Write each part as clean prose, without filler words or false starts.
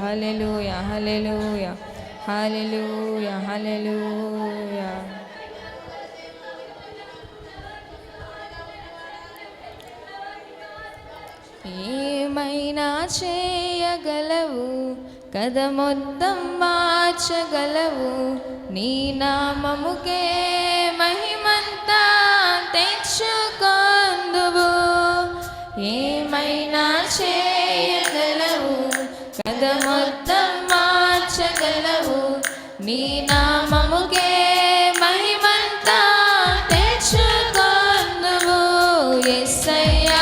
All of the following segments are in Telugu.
హల్లెలూయా హల్లెలూయా హల్లెలూయా హల్లెలూయా. ఏమైనా చేయగలవు కదా, మొత్తం మార్చగలవు. నీ నామముకే మహిమంతా తెచ్చుకొందువు. ఏమైనా చేయగలవు కదా, మొత్తం మార్చగలవు. నీ నామముకే మహిమంతా తెచ్చుకొందువు. యేసయ్యా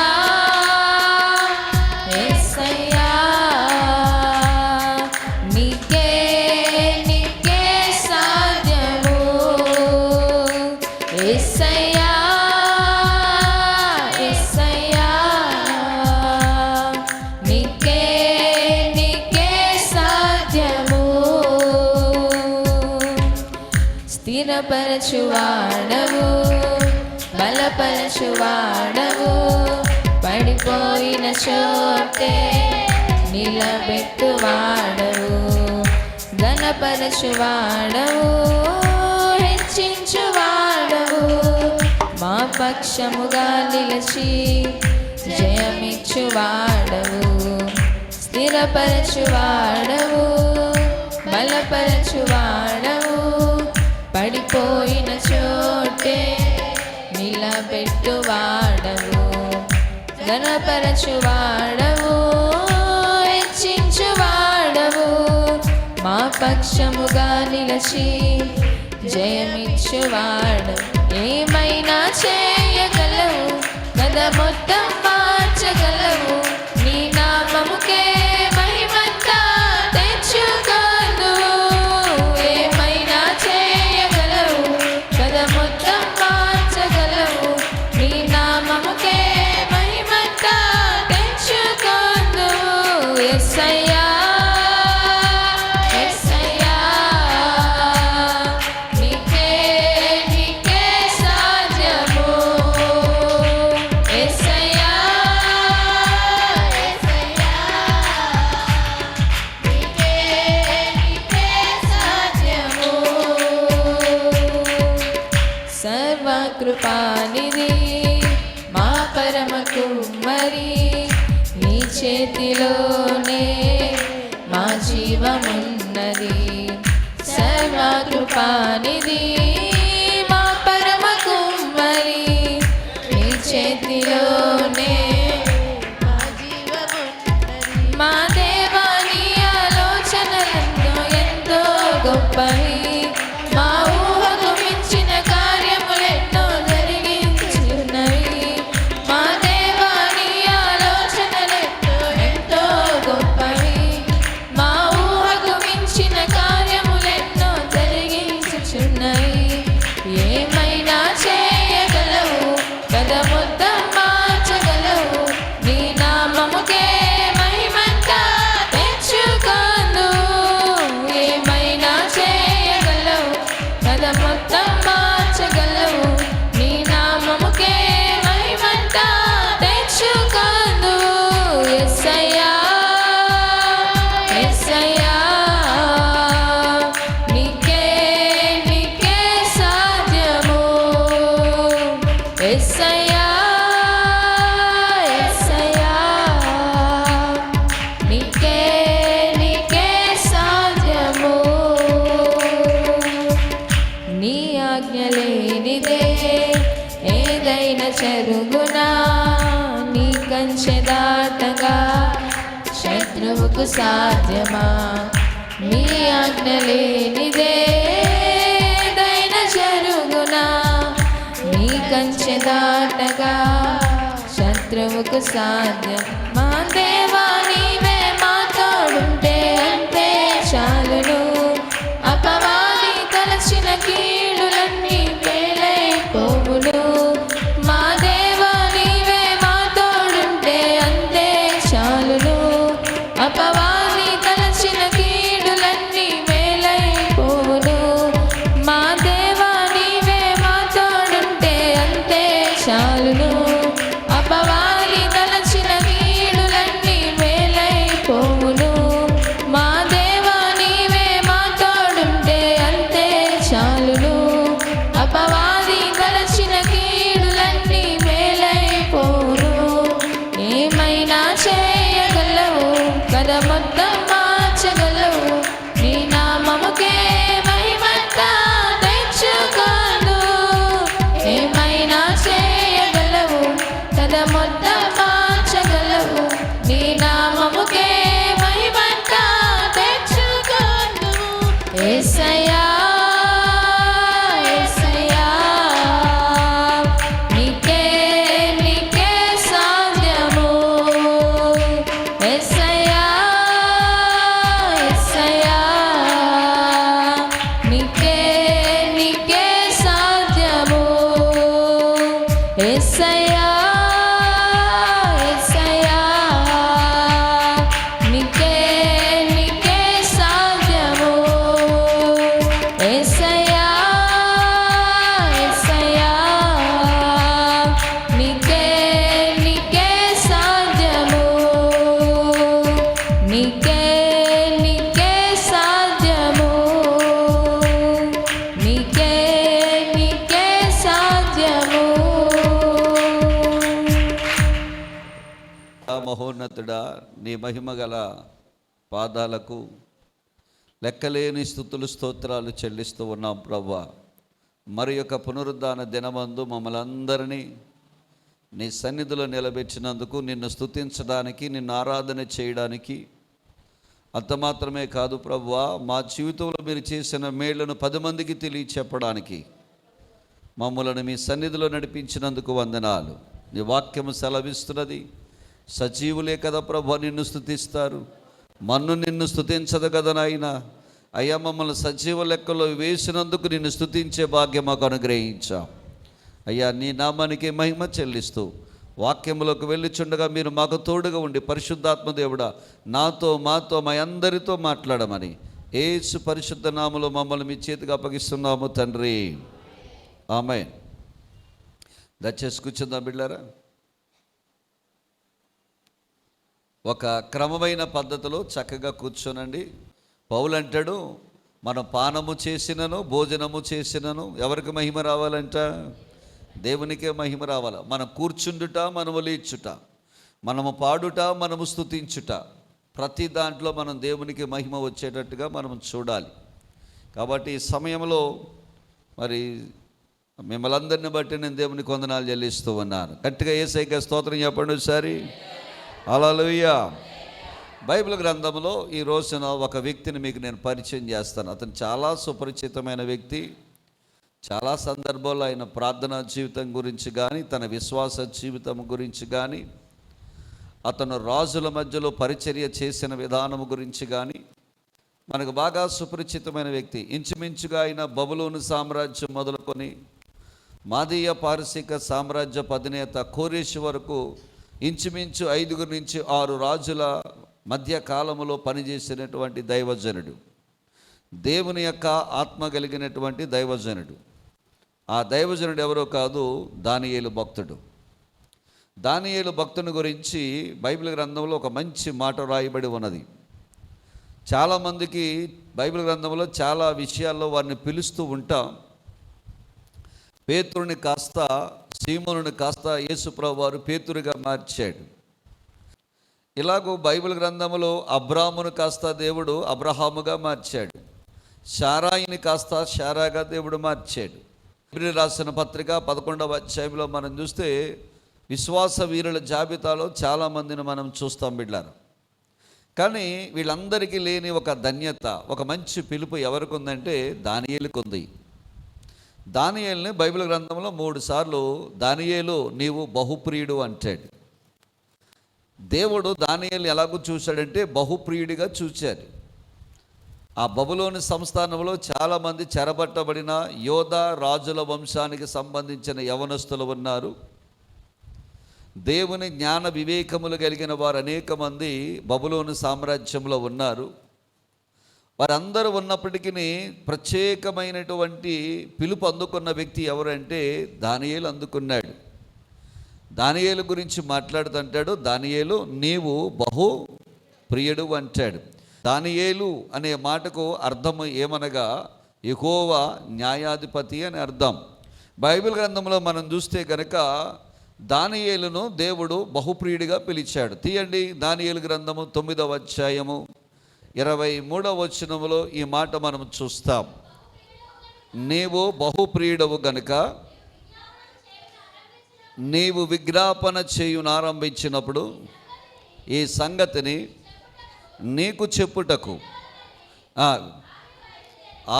స్థిరపరచువాడవు, బలపరచువాడవు. పడిపోయిన చోటే నిలబెట్టువాడవు. ఘనపరచువాడవు, హెచ్చించువాడవు. మా పక్షముగా నిలిచి జయమిచ్చువాడవు. స్థిరపరచువాడవు, బలపరచువాడవు. పడిపోయిన చోటే నిలబెట్టువాడవు. ఘనపరచువాడవు, హెచ్చించువాడవు. మా పక్షముగా నిలిచి జయమిచ్చువాడవు. ఏమైనా చేయగలవు కదా, మొత్తం మార్చగలవు. నీ నామముకే మహిమంతా తెచ్చుకొందువు. ఏమైనా చేయగలవు కదా, మొత్తం మార్చగలవు. నీ నామముకే మహిమంతా తెచ్చుకొందువు. యేసయ్యా కృపానిధి మా పరమ కుమ్మరి. నీ చేతిలోనే మా జీవమున్నది. సర్వకృపానిధి మా పరమ కుమ్మరి. నీ చేతిలోనే మా జీవమున్నది. మా దేవా నీ ఆలోచనలెంతో ఎంతో గొప్పవి. మా ఊహకు మించిన కార్యములెన్నో జరిగించున్నవి. మా దేవా నీ ఆలోచనలెన్నో ఎంతో గొప్పవి. మా ఊహకు మించిన కార్యములెన్నో జరిగించుచున్నవి. ఏమైనా చేయగలవు కదా, మొత్తం మార్చగలవు. నీ నామముకే మహిమంతా తెచ్చుకొందువు. ఏమైనా చేయగలవు కదా, మొత్తం మార్చగలవు. నీ నామముకే మహిమంతా తెచ్చుకొందువు. యేసయ్యా యేసయ్యా నీకే నీకే సాధ్యము. యేసయ్యా యేసయ్యా నీకే నీకే సాధ్యము. నీ ఆజ్ఞ లేనిదే ఏదైనా జరుగునా. నీ కంచె దాటగా శత్రువుకు సాధ్యమా. నీ ఆజ్ఞ లేనిదే ఏదైనా జరుగునా. నీ కంచె దాటగా శత్రువుకు సాధ్యం. మా దేవా నీవే మా తోడుంటే అంతే చాలును. అపవాది తలచిన కీడులన్నీ పేలైపోవును. మా దేవా నీవే మా తోడుంటే అంతే చాలును. అపవాది తలచిన కీడులన్నీ మేలైపోవును. మా దేవా నీవే మా తోడుంటే అంతే చాలును. అపవాది తలచిన కీడులన్నీ మొత్తం మార్చగలవు, నీ నామముకే మహిమంతా తెచ్చుకోను. ఏమైనా చేయగలవు, కథ మొత్తం మార్చగలవు, నీ నామముకే మహిమంతా తెచ్చుకోను. యేసయ్యా యేసయ్యా యేసయ్యా నీకే నీకే సాధ్యము. యేసయ్యా యేసయ్యా నీకే నీకే సాధ్యము, నీకే నీకే సాధ్యము, నీకే నీకే సాధ్యము. మహోన్నతుడా, నీ మహిమ గల పాదాలకు లెక్కలేని స్తుతులు స్తోత్రాలు చెల్లిస్తూ ఉన్నాం ప్రభువా. మరి యొక్క పునరుద్ధాన దినమందు మమ్మల్ని అందరినీ నీ సన్నిధిలో నిలబెట్టినందుకు, నిన్ను స్తుతించడానికి, నిన్ను ఆరాధన చేయడానికి, అంత మాత్రమే కాదు ప్రభువా, మా జీవితంలో మీరు చేసిన మేళ్లను 10 మందికి తెలియచెప్పడానికి మమ్మలను మీ సన్నిధిలో నడిపించినందుకు వందనాలు. నీ వాక్యము సెలవిస్తున్నది, సజీవులే కదా ప్రభు నిన్ను స్తుతిస్తారు, మన్ను నిన్ను స్తుతించదు కదా నాయన. అయ్యా, మమ్మల్ని సజీవ లెక్కలో వేసినందుకు నిన్ను స్తుతించే భాగ్యం మాకు అనుగ్రహించాం. అయ్యా, నీ నామానికి మహిమ చెల్లిస్తూ వాక్యములోకి వెళ్ళిచుండగా మీరు మాకు తోడుగా ఉండి పరిశుద్ధాత్మ దేవుడా నాతో మాతో మా అందరితో మాట్లాడమని యేసు పరిశుద్ధ నామములో మమ్మల్ని మీ చేతికి అప్పగిస్తున్నాము తండ్రి, ఆమేన్. దయచేసి కూర్చుందాం బిడ్డారా. ఒక క్రమమైన పద్ధతిలో చక్కగా కూర్చోనండి. పౌలు అంటాడు, మనం పానము చేసినను భోజనము చేసినను ఎవరికి మహిమ రావాలంట? దేవునికే మహిమ రావాలి. మనం కూర్చుండుట, మనము లేచుట, మనము పాడుట, మనము స్తుతించుట, ప్రతి దాంట్లో మనం దేవునికి మహిమ వచ్చేటట్టుగా మనం చూడాలి. కాబట్టి ఈ సమయంలో మరి మిమ్మల్ని అందరిని బట్టి నేను దేవునికి వందనాలు చెల్లిస్తూ ఉన్నాను. గట్టిగా యేసయ్యకి స్తోత్రం చెప్పండి ఒకసారి. హల్లెలూయా. బైబిల్ గ్రంథంలో ఈ రోజున ఒక వ్యక్తిని మీకు నేను పరిచయం చేస్తాను. అతను చాలా సుపరిచితమైన వ్యక్తి. చాలా సందర్భాల్లో ఆయన ప్రార్థనా జీవితం గురించి కానీ, తన విశ్వాస జీవితం గురించి కానీ, అతను రాజుల మధ్యలో పరిచర్య చేసిన విధానం గురించి కానీ మనకు బాగా సుపరిచితమైన వ్యక్తి. ఇంచుమించుగా ఆయన బబులోను సామ్రాజ్యం మొదలుకొని మాదీయ పారసీక సామ్రాజ్యపు అధినేత కోరేషు వరకు ఇంచుమించు 5 నుంచి 6 రాజుల మధ్య కాలంలో పనిచేసినటువంటి దైవజనుడు, దేవుని యొక్క ఆత్మ కలిగినటువంటి దైవజనుడు. ఆ దైవజనుడు ఎవరో కాదు, దానియేలు భక్తుడు. దానియేలు భక్తుని గురించి బైబిల్ గ్రంథంలో ఒక మంచి మాట రాయబడి ఉన్నది. చాలామందికి బైబిల్ గ్రంథంలో చాలా విషయాల్లో వారిని పిలుస్తూ ఉంటాం. పేతురుని కాస్త, సీమోనుని కాస్త యేసుప్రభువు వారు పేతురుగా మార్చాడు. ఇలాగూ బైబిల్ గ్రంథంలో అబ్రామును కాస్త దేవుడు అబ్రహాముగా మార్చాడు. శారాయిని కాస్త శారాగా దేవుడు మార్చాడు. హెబ్రీ రాసిన పత్రిక 11వ అధ్యాయంలో మనం చూస్తే విశ్వాస వీరుల జాబితాలో చాలామందిని మనం చూస్తాం బిడ్డారు. కానీ వీళ్ళందరికీ లేని ఒక ధన్యత, ఒక మంచి పిలుపు ఎవరికి ఉందంటే దానియేలుకు ఉంది. దానియేలుని బైబిల్ గ్రంథంలో 3 సార్లు దానియేలు నీవు బహుప్రియుడు అంటాడు. దేవుడు దానియేలు ఎలాగూ చూశాడంటే బహుప్రియుడిగా చూశాడు. ఆ బబులోని సంస్థానంలో చాలామంది చెరబట్టబడిన యోధా రాజుల వంశానికి సంబంధించిన యవనస్తులు ఉన్నారు. దేవుని జ్ఞాన వివేకములు కలిగిన వారు అనేక మంది బబులోను సామ్రాజ్యంలో ఉన్నారు. వారందరూ ఉన్నప్పటికీ ప్రత్యేకమైనటువంటి పిలుపు అందుకున్న వ్యక్తి ఎవరంటే దానియేలు అందుకున్నాడు. దానియేలు గురించి మాట్లాడుతుంటాడు, దానియేలు నీవు బహు ప్రియుడు అంటాడు. దానియేలు అనే మాటకు అర్థం ఏమనగా యెహోవా న్యాయాధిపతి అని అర్థం. బైబిల్ గ్రంథంలో మనం చూస్తే కనుక దానియేలును దేవుడు బహుప్రియుడిగా పిలిచాడు. తీయండి దానియేలు గ్రంథము 9వ అధ్యాయము 23వ వచనములో ఈ మాట మనం చూస్తాం. నీవు బహుప్రియుడవు గనుక నీవు విజ్ఞాపన చేయునారంభించినప్పుడు ఈ సంగతిని నీకు చెప్పుటకు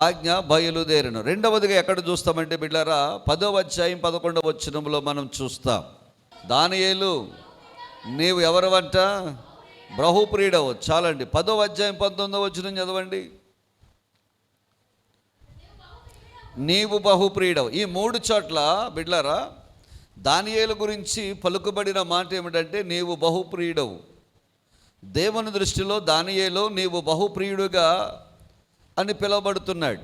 ఆజ్ఞ బయలుదేరును. రెండవదిగా ఎక్కడ చూస్తామంటే బిడ్డారా 10వ అధ్యాయం 11వ వచనంలో మనం చూస్తాం. దానియేలు నీవు ఎవరవంట? బహుప్రియుడవు. చాలండి. 10వ అధ్యాయం 19వ వచనం చదవండి. నీవు బహుప్రియుడవు. ఈ 3 చోట్ల బిడ్లారా దానియేలు గురించి పలుకుబడిన మాట ఏమిటంటే నీవు బహుప్రియుడవు. దేవుని దృష్టిలో దానియేలు నీవు బహుప్రియుడుగా అని పిలువబడుతున్నాడు.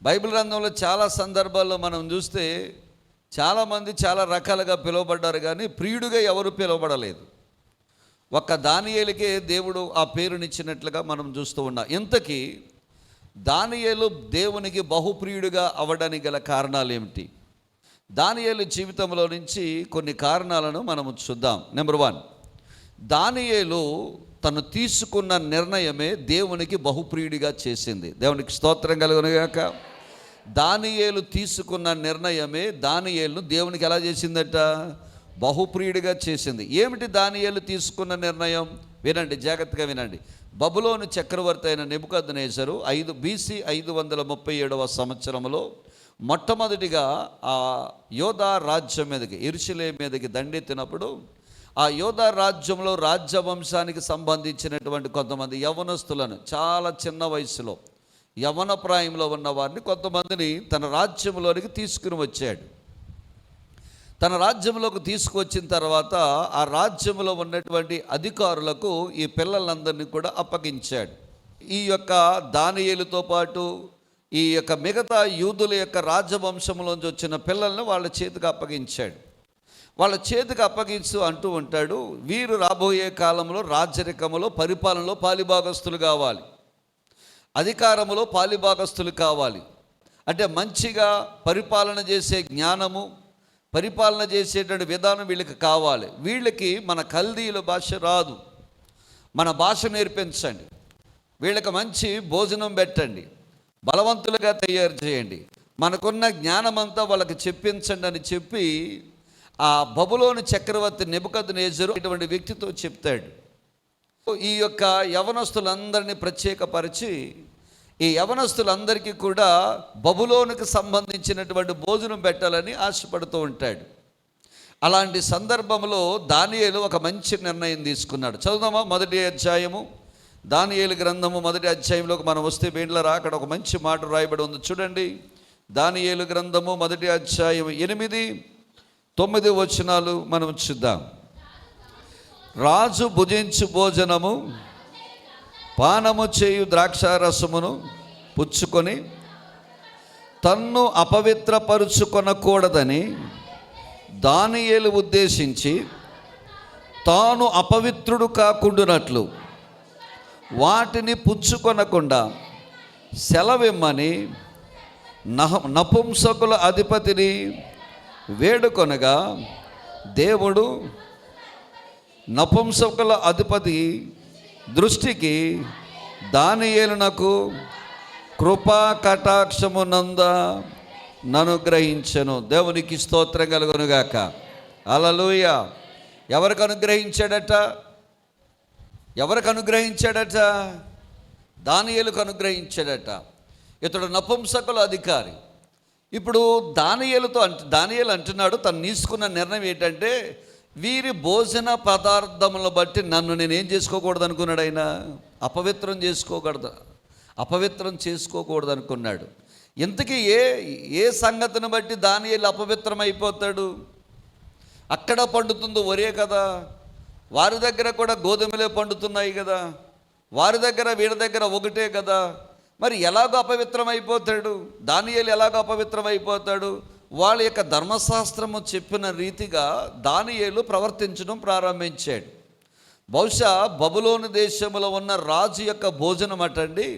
బైబిల్ గ్రంథంలో చాలా సందర్భాల్లో మనం చూస్తే చాలామంది చాలా రకాలుగా పిలువబడ్డారు, కానీ ప్రియుడిగా ఎవరు పిలువబడలేదు. ఒక్క దానియేలుకే దేవుడు ఆ పేరునిచ్చినట్లుగా మనం చూస్తూ ఉన్నాం. ఇంతకీ దానియేలు దేవునికి బహుప్రియుడిగా అవ్వడానికి గల కారణాలు ఏమిటి? దానియేలు జీవితంలో నుంచి కొన్ని కారణాలను మనము చూద్దాం. నెంబర్ 1, దానియేలు తను తీసుకున్న నిర్ణయమే దేవునికి బహుప్రియుడిగా చేసింది. దేవునికి స్తోత్రం కలుగునుగాక. దానియేలు తీసుకున్న నిర్ణయమే దానియేలును దేవునికి ఎలా చేసిందట? బహుప్రియుడిగా చేసింది. ఏమిటి దానియేలు తీసుకున్న నిర్ణయం? వినండి, జాగ్రత్తగా వినండి. బబులోను చక్రవర్తి అయిన నెబుకద్నెజరు BC 537వ సంవత్సరంలో మొట్టమొదటిగా ఆ యోధా రాజ్యం మీదకి, యెరూషలేము మీదకి దండెత్తినప్పుడు ఆ యోధా రాజ్యంలో రాజ్యవంశానికి సంబంధించినటువంటి కొంతమంది యవనస్తులను, చాలా చిన్న వయసులో యవన ప్రాయంలో ఉన్న వారిని కొంతమందిని తన రాజ్యంలోనికి తీసుకుని వచ్చాడు. తన రాజ్యంలోకి తీసుకువచ్చిన తర్వాత ఆ రాజ్యంలో ఉన్నటువంటి అధికారులకు ఈ పిల్లలందరినీ కూడా అప్పగించాడు. ఈ యొక్క దానియేలుతో పాటు ఈ యొక్క మిగతా యూదుల యొక్క రాజవంశంలోంచి వచ్చిన పిల్లల్ని వాళ్ళ చేతికి అప్పగించాడు. వాళ్ళ చేతికి అప్పగించు అంటూ ఉంటాడు, వీరు రాబోయే కాలంలో రాజరికములో పరిపాలనలో పాలిభాగస్తులు కావాలి, అధికారములో పాలిభాగస్తులు కావాలి. అంటే మంచిగా పరిపాలన చేసే జ్ఞానము, పరిపాలన చేసేటువంటి విధానం వీళ్ళకి కావాలి. వీళ్ళకి మన కల్దీల భాష రాదు, మన భాష నేర్పించండి, వీళ్ళకి మంచి భోజనం పెట్టండి, బలవంతులుగా తయారు చేయండి, మనకున్న జ్ఞానమంతా వాళ్ళకి చెప్పించండి అని చెప్పి ఆ బబులోను చక్రవర్తి నెబుకద్నెజరు ఇటువంటి వ్యక్తితో చెప్తాడు. ఈ యొక్క యవనస్తులందరినీ ప్రత్యేకపరిచి ఈ యవనస్తులందరికీ కూడా బబులోనుకు సంబంధించినటువంటి భోజనం పెట్టాలని ఆశపడుతూ ఉంటాడు. అలాంటి సందర్భంలో దానియేలు ఒక మంచి నిర్ణయం తీసుకున్నాడు. చదువుదామా? 1వ అధ్యాయము దానియేలు గ్రంథము 1వ అధ్యాయంలోకి మనం వస్తే బేండ్లరా అక్కడ ఒక మంచి మాట రాయబడి ఉంది. చూడండి, దానియేలు గ్రంథము 1వ అధ్యాయం 8, 9 వచనాలు మనం చూద్దాం. రాజు భుజించు భోజనము పానము చేయు ద్రాక్షారసమును పుచ్చుకొని తన్ను అపవిత్రపరుచుకొనకూడదని దానియేలు ఉద్దేశించి తాను అపవిత్రుడు కాకుండానట్లు వాటిని పుచ్చుకొనకుండా సెలవిమ్మని నపుంసకుల అధిపతిని వేడుకొనగా దేవుడు నపుంసకుల అధిపతి దృష్టికి దానియేలునకు కృపా కటాక్షమునంద ననుగ్రహించెను. దేవునికి స్తోత్రం కలుగునుగాక. హల్లెలూయా. ఎవరికి అనుగ్రహించాడట? ఎవరికి అనుగ్రహించాడట? దానియేలుకు అనుగ్రహించాడట. ఇతడు నపుంసకుల అధికారి. ఇప్పుడు దానియేలు అంటున్నాడు, తను తీసుకున్న నిర్ణయం ఏంటంటే వీరి భోజన పదార్థములను బట్టి నన్ను నేనేం చేసుకోకూడదు అనుకున్నాడు. ఆయన అపవిత్రం చేసుకోకూడదు అనుకున్నాడు. ఇంతకీ ఏ సంగతిని బట్టి దానియేలు అపవిత్రం అయిపోతాడు? అక్కడ పండుతుందో ఒరే కదా, వారి దగ్గర కూడా గోధుమలే పండుతున్నాయి కదా, వారి దగ్గర వీడి దగ్గర ఒకటే కదా, మరి ఎలాగో అపవిత్రం అయిపోతాడు? దానియేలు ఎలాగో అపవిత్రం అయిపోతాడు? వాళ్ళ యొక్క ధర్మశాస్త్రము చెప్పిన రీతిగా దానియేలు ప్రవర్తించడం ప్రారంభించాడు. బహుశా బబులోను దేశంలో ఉన్న రాజు యొక్క భోజనం అటండి,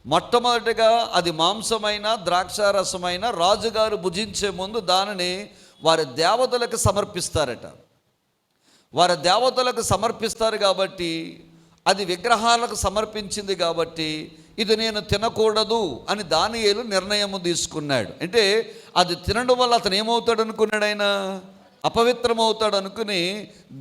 మొట్టమొదటిగా అది మాంసమైన ద్రాక్షారసమైన రాజుగారు భుజించే ముందు దానిని వారి దేవతలకు సమర్పిస్తారట. వారి దేవతలకు సమర్పిస్తారు కాబట్టి, అది విగ్రహాలకు సమర్పించింది కాబట్టి ఇది నేను తినకూడదు అని దానియేలు నిర్ణయం తీసుకున్నాడు. అంటే అది తినడం వల్ల అతను ఏమవుతాడు అనుకున్నాడు, ఆయన అపవిత్రమవుతాడు అనుకుని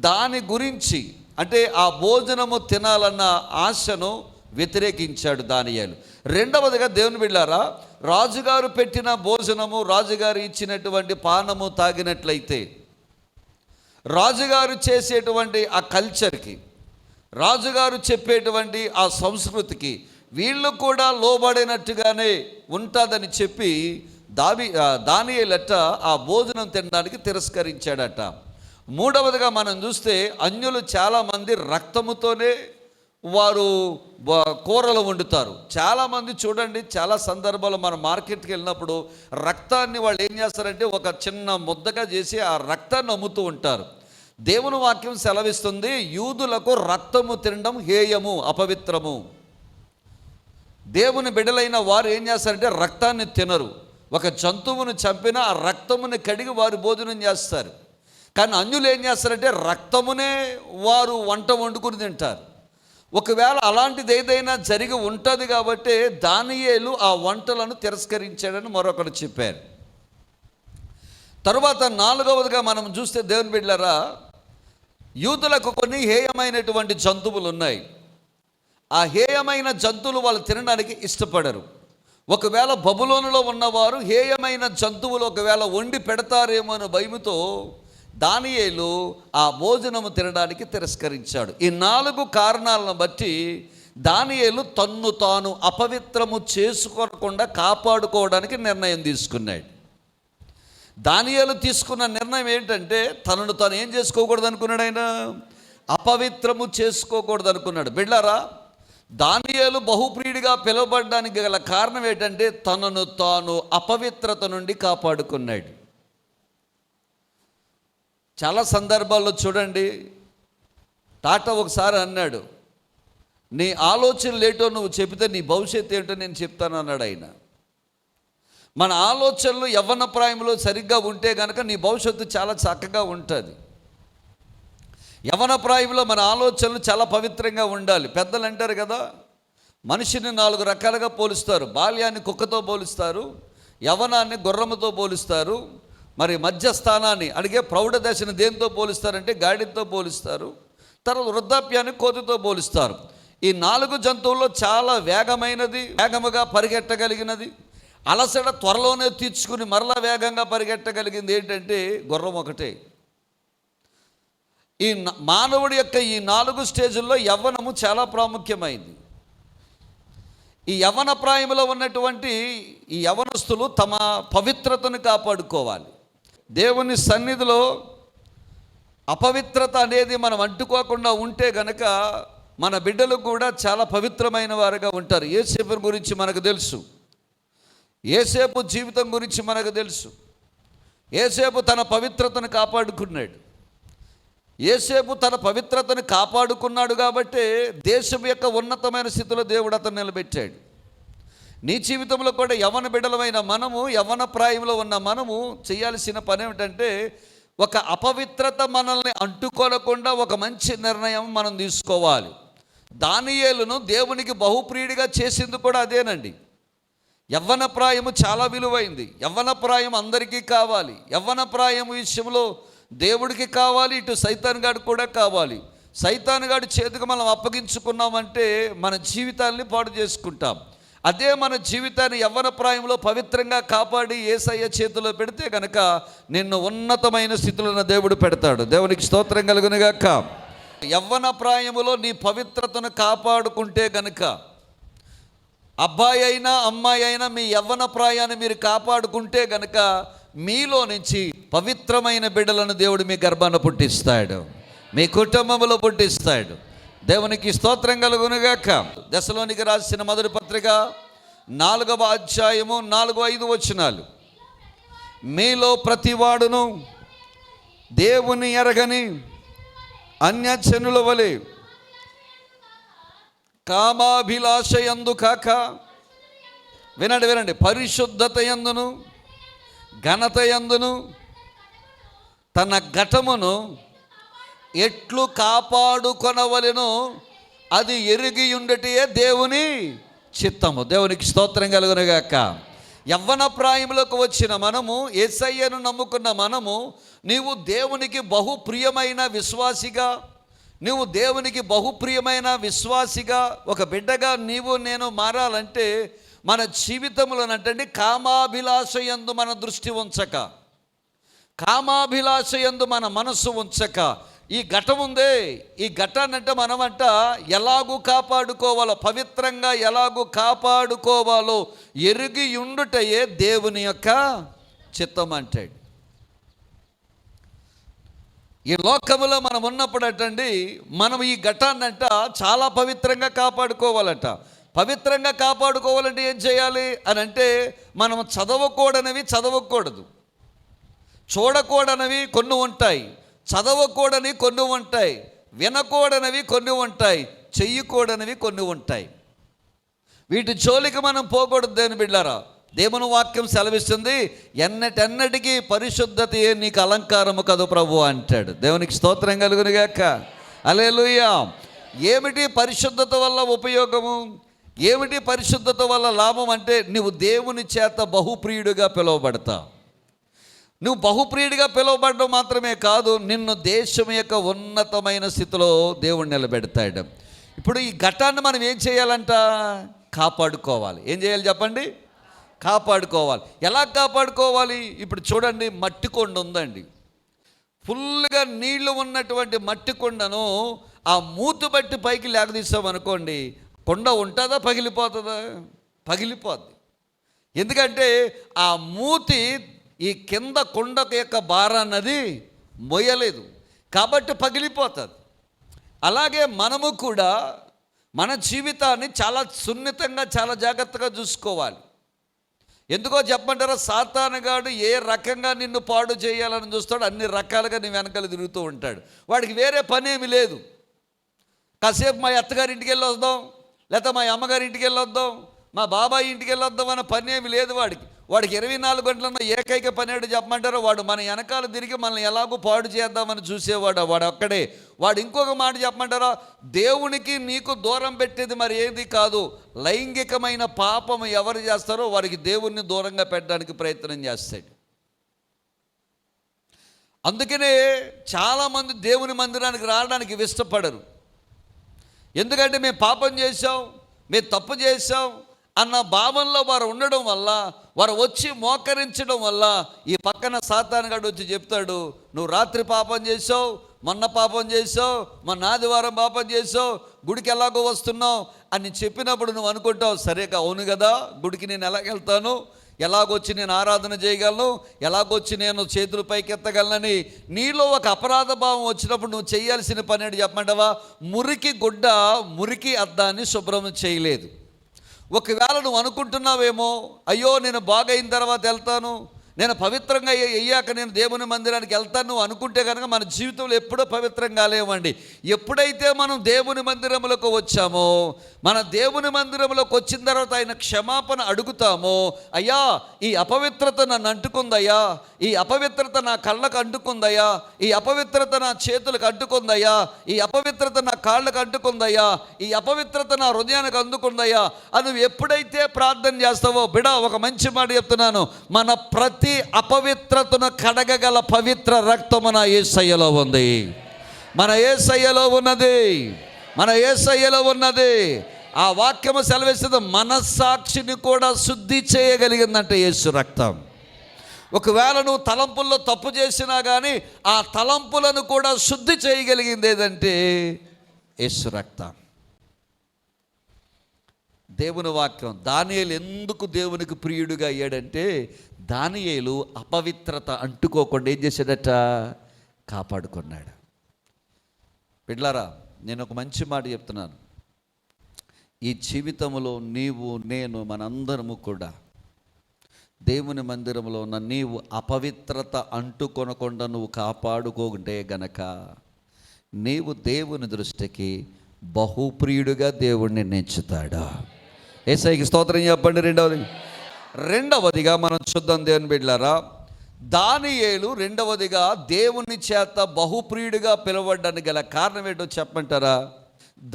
దాని గురించి, అంటే ఆ భోజనము తినాలన్న ఆశను వ్యతిరేకించాడు దానియేలు. రెండవదిగా దేవుని బిడ్డలారా, రాజుగారు పెట్టిన భోజనము, రాజుగారు ఇచ్చినటువంటి పానము తాగినట్లయితే, రాజుగారు చేసేటువంటి ఆ కల్చర్కి, రాజుగారు చెప్పేటువంటి ఆ సంస్కృతికి వీళ్ళు కూడా లోబడినట్టుగానే ఉంటుందని చెప్పి దానియేలట ఆ భోజనం తినడానికి తిరస్కరించాడట. మూడవదిగా మనం చూస్తే, అన్యులు చాలామంది రక్తముతోనే వారు కూరలు వండుతారు. చాలామంది చూడండి, చాలా సందర్భాలు మనం మార్కెట్కి వెళ్ళినప్పుడు రక్తాన్ని వాళ్ళు ఏం చేస్తారంటే ఒక చిన్న ముద్దగా చేసి ఆ రక్తాన్ని అమ్ముతూ ఉంటారు. దేవుని వాక్యం సెలవిస్తుంది, యూదులకు రక్తము తినడం హేయము, అపవిత్రము. దేవుని బిడ్డలైన వారు ఏం చేస్తారంటే రక్తాన్ని తినరు. ఒక జంతువును చంపిన ఆ రక్తముని కడిగి వారు భోజనం చేస్తారు. కానీ అన్యులు ఏం చేస్తారంటే రక్తమునే వారు వంట వండుకుని తింటారు. ఒకవేళ అలాంటిది ఏదైనా జరిగి ఉంటుంది కాబట్టి దానియేలు ఆ వంటలను తిరస్కరించాడని మరొకరు చెప్పారు. తరువాత నాలుగవదిగా మనం చూస్తే దేవుని బిడ్డలారా, యూదులకు కొన్ని హేయమైనటువంటి జంతువులు ఉన్నాయి. ఆ హేయమైన జంతువులు వాళ్ళు తినడానికి ఇష్టపడరు. ఒకవేళ బబులోనులో ఉన్నవారు హేయమైన జంతువులు ఒకవేళ వండి పెడతారేమో అని భయముతో దానియేలు ఆ భోజనము తినడానికి తిరస్కరించాడు. ఈ 4 కారణాలను బట్టి దానియేలు తన్ను తాను అపవిత్రము చేసుకోకుండా కాపాడుకోవడానికి నిర్ణయం తీసుకున్నాడు. దానియేలు తీసుకున్న నిర్ణయం ఏంటంటే, తనను తాను ఏం చేసుకోకూడదు అనుకున్నాడు, ఆయన అపవిత్రము చేసుకోకూడదు అనుకున్నాడు. బిడ్లారా, దానియేలు బహుప్రియుడిగా పిలువబడడానికి గల కారణం ఏంటంటే తనను తాను అపవిత్రత నుండి కాపాడుకున్నాడు. చాలా సందర్భాల్లో చూడండి, టాటా ఒకసారి అన్నాడు, నీ ఆలోచనలు ఏంటో నువ్వు చెబితే నీ భవిష్యత్తు ఏంటో నేను చెప్తాను అన్నాడు ఆయన. మన ఆలోచనలు యవ్వన ప్రాయంలో సరిగ్గా ఉంటే కనుక నీ భవిష్యత్తు చాలా చక్కగా ఉంటుంది. యవ్వన ప్రాయంలో మన ఆలోచనలు చాలా పవిత్రంగా ఉండాలి. పెద్దలు అంటారు కదా, మనిషిని 4 రకాలుగా పోలుస్తారు. బాల్యాన్ని కుక్కతో పోలుస్తారు, యవ్వనాన్ని గుర్రముతో పోలుస్తారు, మరి మధ్యస్థానాన్ని అడిగే ప్రౌఢ దశను దేంతో పోలుస్తారంటే గాడితో పోలుస్తారు, తర్వాత వృద్ధాప్యాన్ని కోతితో పోలుస్తారు. ఈ 4 జంతువుల్లో చాలా వేగముగా పరిగెట్టగలిగినది, అలసట త్వరలోనే తీర్చుకుని మరలా వేగంగా పరిగెట్టగలిగింది ఏంటంటే గుర్రం ఒకటే. ఈ మానవుడి యొక్క ఈ 4 స్టేజుల్లో యవ్వనము చాలా ప్రాముఖ్యమైంది. ఈ యవ్వన ప్రాయంలో ఉన్నటువంటి ఈ యవ్వనస్తులు తమ పవిత్రతను కాపాడుకోవాలి. దేవుని సన్నిధిలో అపవిత్రత అనేది మనం అంటుకోకుండా ఉంటే గనక మన బిడ్డలు కూడా చాలా పవిత్రమైన వారుగా ఉంటారు. యేసేపు గురించి మనకు తెలుసు, యేసేపు జీవితం గురించి మనకు తెలుసు. యేసేపు తన పవిత్రతను కాపాడుకున్నాడు. యేసేపు తన పవిత్రతను కాపాడుకున్నాడు కాబట్టే దేశం యొక్క ఉన్నతమైన స్థితిలో దేవుడు అతను నిలబెట్టాడు. నీ జీవితంలో కూడా యవ్వన బిడ్డలమైన మనము, యవ్వన ప్రాయంలో ఉన్న మనము చేయాల్సిన పని ఏమిటంటే, ఒక అపవిత్రత మనల్ని అంటుకోనకుండా ఒక మంచి నిర్ణయం మనం తీసుకోవాలి. దానియేలును దేవునికి బహుప్రియుడిగా చేసింది కూడా అదేనండి. యవ్వన ప్రాయము చాలా విలువైంది. యవ్వన ప్రాయం అందరికీ కావాలి. యవ్వన ప్రాయం విషయంలో దేవుడికి కావాలి, ఇటు సైతాన్ గాడు కూడా కావాలి. సైతాన్ గాడి చేతికి మనం అప్పగించుకున్నామంటే మన జీవితాన్ని పాడు చేసుకుంటాం. అదే మన జీవితాన్ని యవ్వన ప్రాయంలో పవిత్రంగా కాపాడి యేసయ్య చేతిలో పెడితే కనుక నిన్ను ఉన్నతమైన స్థితిలో దేవుడు పెడతాడు. దేవునికి స్తోత్రం కలుగునుగాక. యవ్వన ప్రాయములో నీ పవిత్రతను కాపాడుకుంటే గనుక, అబ్బాయి అయినా అమ్మాయి అయినా మీ యవ్వన ప్రాయాన్ని మీరు కాపాడుకుంటే గనుక మీలో నుంచి పవిత్రమైన బిడ్డలను దేవుడు మీ గర్భాన పుట్టిస్తాడు, మీ కుటుంబంలో పుట్టిస్తాడు. దేవునికి స్తోత్రం కలుగునుగాక. దశలోనికి రాసిన మొదటి పత్రిక 4వ అధ్యాయము 4-5 వచనాలు. మీలో ప్రతివాడును దేవుని ఎరగని అన్యజనుల వలె కామాభిలాష యందు కాక, వినండి, పరిశుద్ధత యందును ఘనత యందును తన ఘటమును ఎట్లు కాపాడుకొనవలెనో అది ఎరిగి ఉండటియే దేవుని చిత్తము. దేవునికి స్తోత్రం కలుగునుగాక. యవ్వన ప్రాయములకు వచ్చిన మనము, యేసయ్యను నమ్ముకున్న మనము, నీవు దేవునికి బహుప్రియమైన విశ్వాసిగా, నువ్వు దేవునికి బహుప్రియమైన విశ్వాసిగా ఒక బిడ్డగా నీవు నేను మారాలంటే మన జీవితంలోనంటండి కామాభిలాష యందు మన దృష్టి ఉంచక, కామాభిలాష యందు మన మనస్సు ఉంచక, ఈ ఘటం ఉందే, ఈ ఘటాన్నంటే మనమంట ఎలాగూ కాపాడుకోవాలో, పవిత్రంగా ఎలాగూ కాపాడుకోవాలో ఎరిగి ఉండుటయే దేవుని యొక్క చిత్తం అంటాడు. ఈ లోకములో మనం ఉన్నప్పుడు అటండి మనం ఈ ఘటాన్నంట చాలా పవిత్రంగా కాపాడుకోవాలట. పవిత్రంగా కాపాడుకోవాలంటే ఏం చేయాలి అని అంటే, మనం చదవకూడనివి చదవకూడదు, చూడకూడనివి కొన్ని ఉంటాయి, చదవకూడని కొన్ని ఉంటాయి, వినకూడనివి కొన్ని ఉంటాయి, చెయ్యకూడనివి కొన్ని ఉంటాయి. వీటి జోలికి మనం పోకూడదు. దేని బిడ్డారా, దేవుని వాక్యం సెలవిస్తుంది, ఎన్నటెన్నటికీ పరిశుద్ధతయే నీకు అలంకారము కదు ప్రభు అంటాడు. దేవునికి స్తోత్రం కలుగునుగాక. హల్లెలూయా. ఏమిటి పరిశుద్ధత వల్ల ఉపయోగము, ఏమిటి పరిశుద్ధత వల్ల లాభం అంటే, నువ్వు దేవుని చేత బహుప్రియుడిగా పిలువబడతావు. నువ్వు బహుప్రియుడిగా పిలువబడడం మాత్రమే కాదు, నిన్ను దేశం యొక్క ఉన్నతమైన స్థితిలో దేవుడు నిలబెడతాడు. ఇప్పుడు ఈ ఘటాన్ని మనం ఏం చేయాలంట, కాపాడుకోవాలి. ఏం చేయాలి చెప్పండి, కాపాడుకోవాలి. ఎలా కాపాడుకోవాలి? ఇప్పుడు చూడండి, మట్టి కొండ ఉందండి, ఫుల్గా నీళ్లు ఉన్నటువంటి మట్టి కొండను ఆ మూతు బట్టి పైకి లేకదీసామనుకోండి, కొండ ఉంటుందా పగిలిపోతుందా? పగిలిపోద్ది. ఎందుకంటే ఆ మూతి ఈ కింద కొండ యొక్క భారాన్నది మోయలేదు కాబట్టి పగిలిపోతుంది. అలాగే మనము కూడా మన జీవితాన్ని చాలా సున్నితంగా, చాలా జాగ్రత్తగా చూసుకోవాలి. ఎందుకో చెప్పమంటారా, సాతానుగాడు ఏ రకంగా నిన్ను పాడు చేయాలని చూస్తాడు, అన్ని రకాలుగా నీ వెనకాల తిరుగుతూ ఉంటాడు. వాడికి వేరే పని ఏమి లేదు. కాసేపు మా అత్తగారి ఇంటికి వెళ్ళి వద్దాం, లేకపోతే మా అమ్మగారి ఇంటికి వెళ్ళి వద్దాం, మా బాబాయ్ ఇంటికి వెళ్ళి వద్దాం అన్న పని ఏమి లేదు వాడికి. 24 గంటలన్న ఏకైక పని ఏడు చెప్పమంటారో, వాడు మన వెనకాల తిరిగి మనల్ని ఎలాగో పాడు చేద్దామని చూసేవాడు వాడు ఒక్కడే. వాడు ఇంకొక మాట చెప్పమంటారా, దేవునికి నీకు దూరం పెట్టేది మరి ఏది కాదు, లైంగికమైన పాపం ఎవరు చేస్తారో వారికి దేవుణ్ణి దూరంగా పెట్టడానికి ప్రయత్నం చేస్తాడు. అందుకనే చాలామంది దేవుని మందిరానికి రావడానికి ఇష్టపడరు. ఎందుకంటే మేము పాపం చేసాం, మేము తప్పు చేసాం అన్న భావంలో వారు ఉండడం వల్ల, వారు వచ్చి మోకరించడం వల్ల ఈ పక్కన సాతానుగాడు వచ్చి చెప్తాడు, నువ్వు రాత్రి పాపం చేసావు, మొన్న పాపం చేసావు, మొన్న ఆదివారం పాపం చేసావు, గుడికి ఎలాగో వస్తున్నావు అని చెప్పినప్పుడు నువ్వు అనుకుంటావు, సరేగా అవును కదా, గుడికి నేను ఎలాగెళ్తాను, ఎలాగొచ్చి నేను ఆరాధన చేయగలను, ఎలాగొచ్చి నేను చేతులు పైకెత్తగలనని నీలో ఒక అపరాధ భావం వచ్చినప్పుడు నువ్వు చేయాల్సిన పని ఏంటి చెప్పమంటావా, మురికి గుడ్డ మురికి అద్దాన్ని శుభ్రం చేయలేదు. ఒకవేళ నువ్వు అనుకుంటున్నావేమో, అయ్యో నేను బాగైన తర్వాత వెళ్తాను, నేను పవిత్రంగా అయ్యాక నేను దేవుని మందిరానికి వెళ్తాను నువ్వు అనుకుంటే కనుక మన జీవితంలో ఎప్పుడూ పవిత్రంగా లేవండి. ఎప్పుడైతే మనం దేవుని మందిరంలోకి వచ్చామో, మన దేవుని మందిరంలోకి వచ్చిన తర్వాత ఆయన క్షమాపణ అడుగుతామో, అయ్యా ఈ అపవిత్రత నన్ను అంటుకుందయ్యా, ఈ అపవిత్రత నా కళ్ళకు అంటుకుందయ్యా, ఈ అపవిత్రత నా చేతులకు అంటుకుందయ్యా, ఈ అపవిత్రత నా కాళ్ళకు అంటుకుందయ్యా, ఈ అపవిత్రత నా హృదయానికి అందుకుందయ్యా అని నువ్వు ఎప్పుడైతే ప్రార్థన చేస్తావో, బిడ ఒక మంచి మాట చెప్తున్నాను, మన ప్రతి అపవిత్రతను కడగగల పవిత్ర రక్తము నా యేసయ్యలో ఉంది, మన యేసయ్యలో ఉన్నది, మన యేసయ్యలో ఉన్నది. ఆ వాక్యము సెలవిస్తుంది, మనస్సాక్షిని కూడా శుద్ధి చేయగలిగిందంటే యేసు రక్తం. ఒకవేళ నువ్వు తలంపుల్లో తప్పు చేసినా కానీ ఆ తలంపులను కూడా శుద్ధి చేయగలిగింది ఏదంటే యేసు రక్తం. దేవుని వాక్యం, దానియేలు ఎందుకు దేవునికి ప్రియుడిగా అయ్యాడంటే, దానియేలు అపవిత్రత అంటుకోకుండా ఏం చేశాడట, కాపాడుకున్నాడు. బిడ్లారా, నేను ఒక మంచి మాట చెప్తున్నాను, ఈ జీవితంలో నీవు నేను మనందరము కూడా దేవుని మందిరంలో ఉన్న నీవు అపవిత్రత అంటుకొనకుండా నువ్వు కాపాడుకోకుంటే గనక నీవు దేవుని దృష్టికి బహుప్రియుడిగా దేవుణ్ణి నిర్ణయించుతాడా. యేసయ్యకి స్తోత్రం చెప్పండి. రెండవదిగా మనం చూద్దాం దేవుని బిడ్డలారా, దానియేలు రెండవదిగా దేవుని చేత బహుప్రియుడిగా పిలువడానికి గల కారణం ఏంటో చెప్పమంటారా?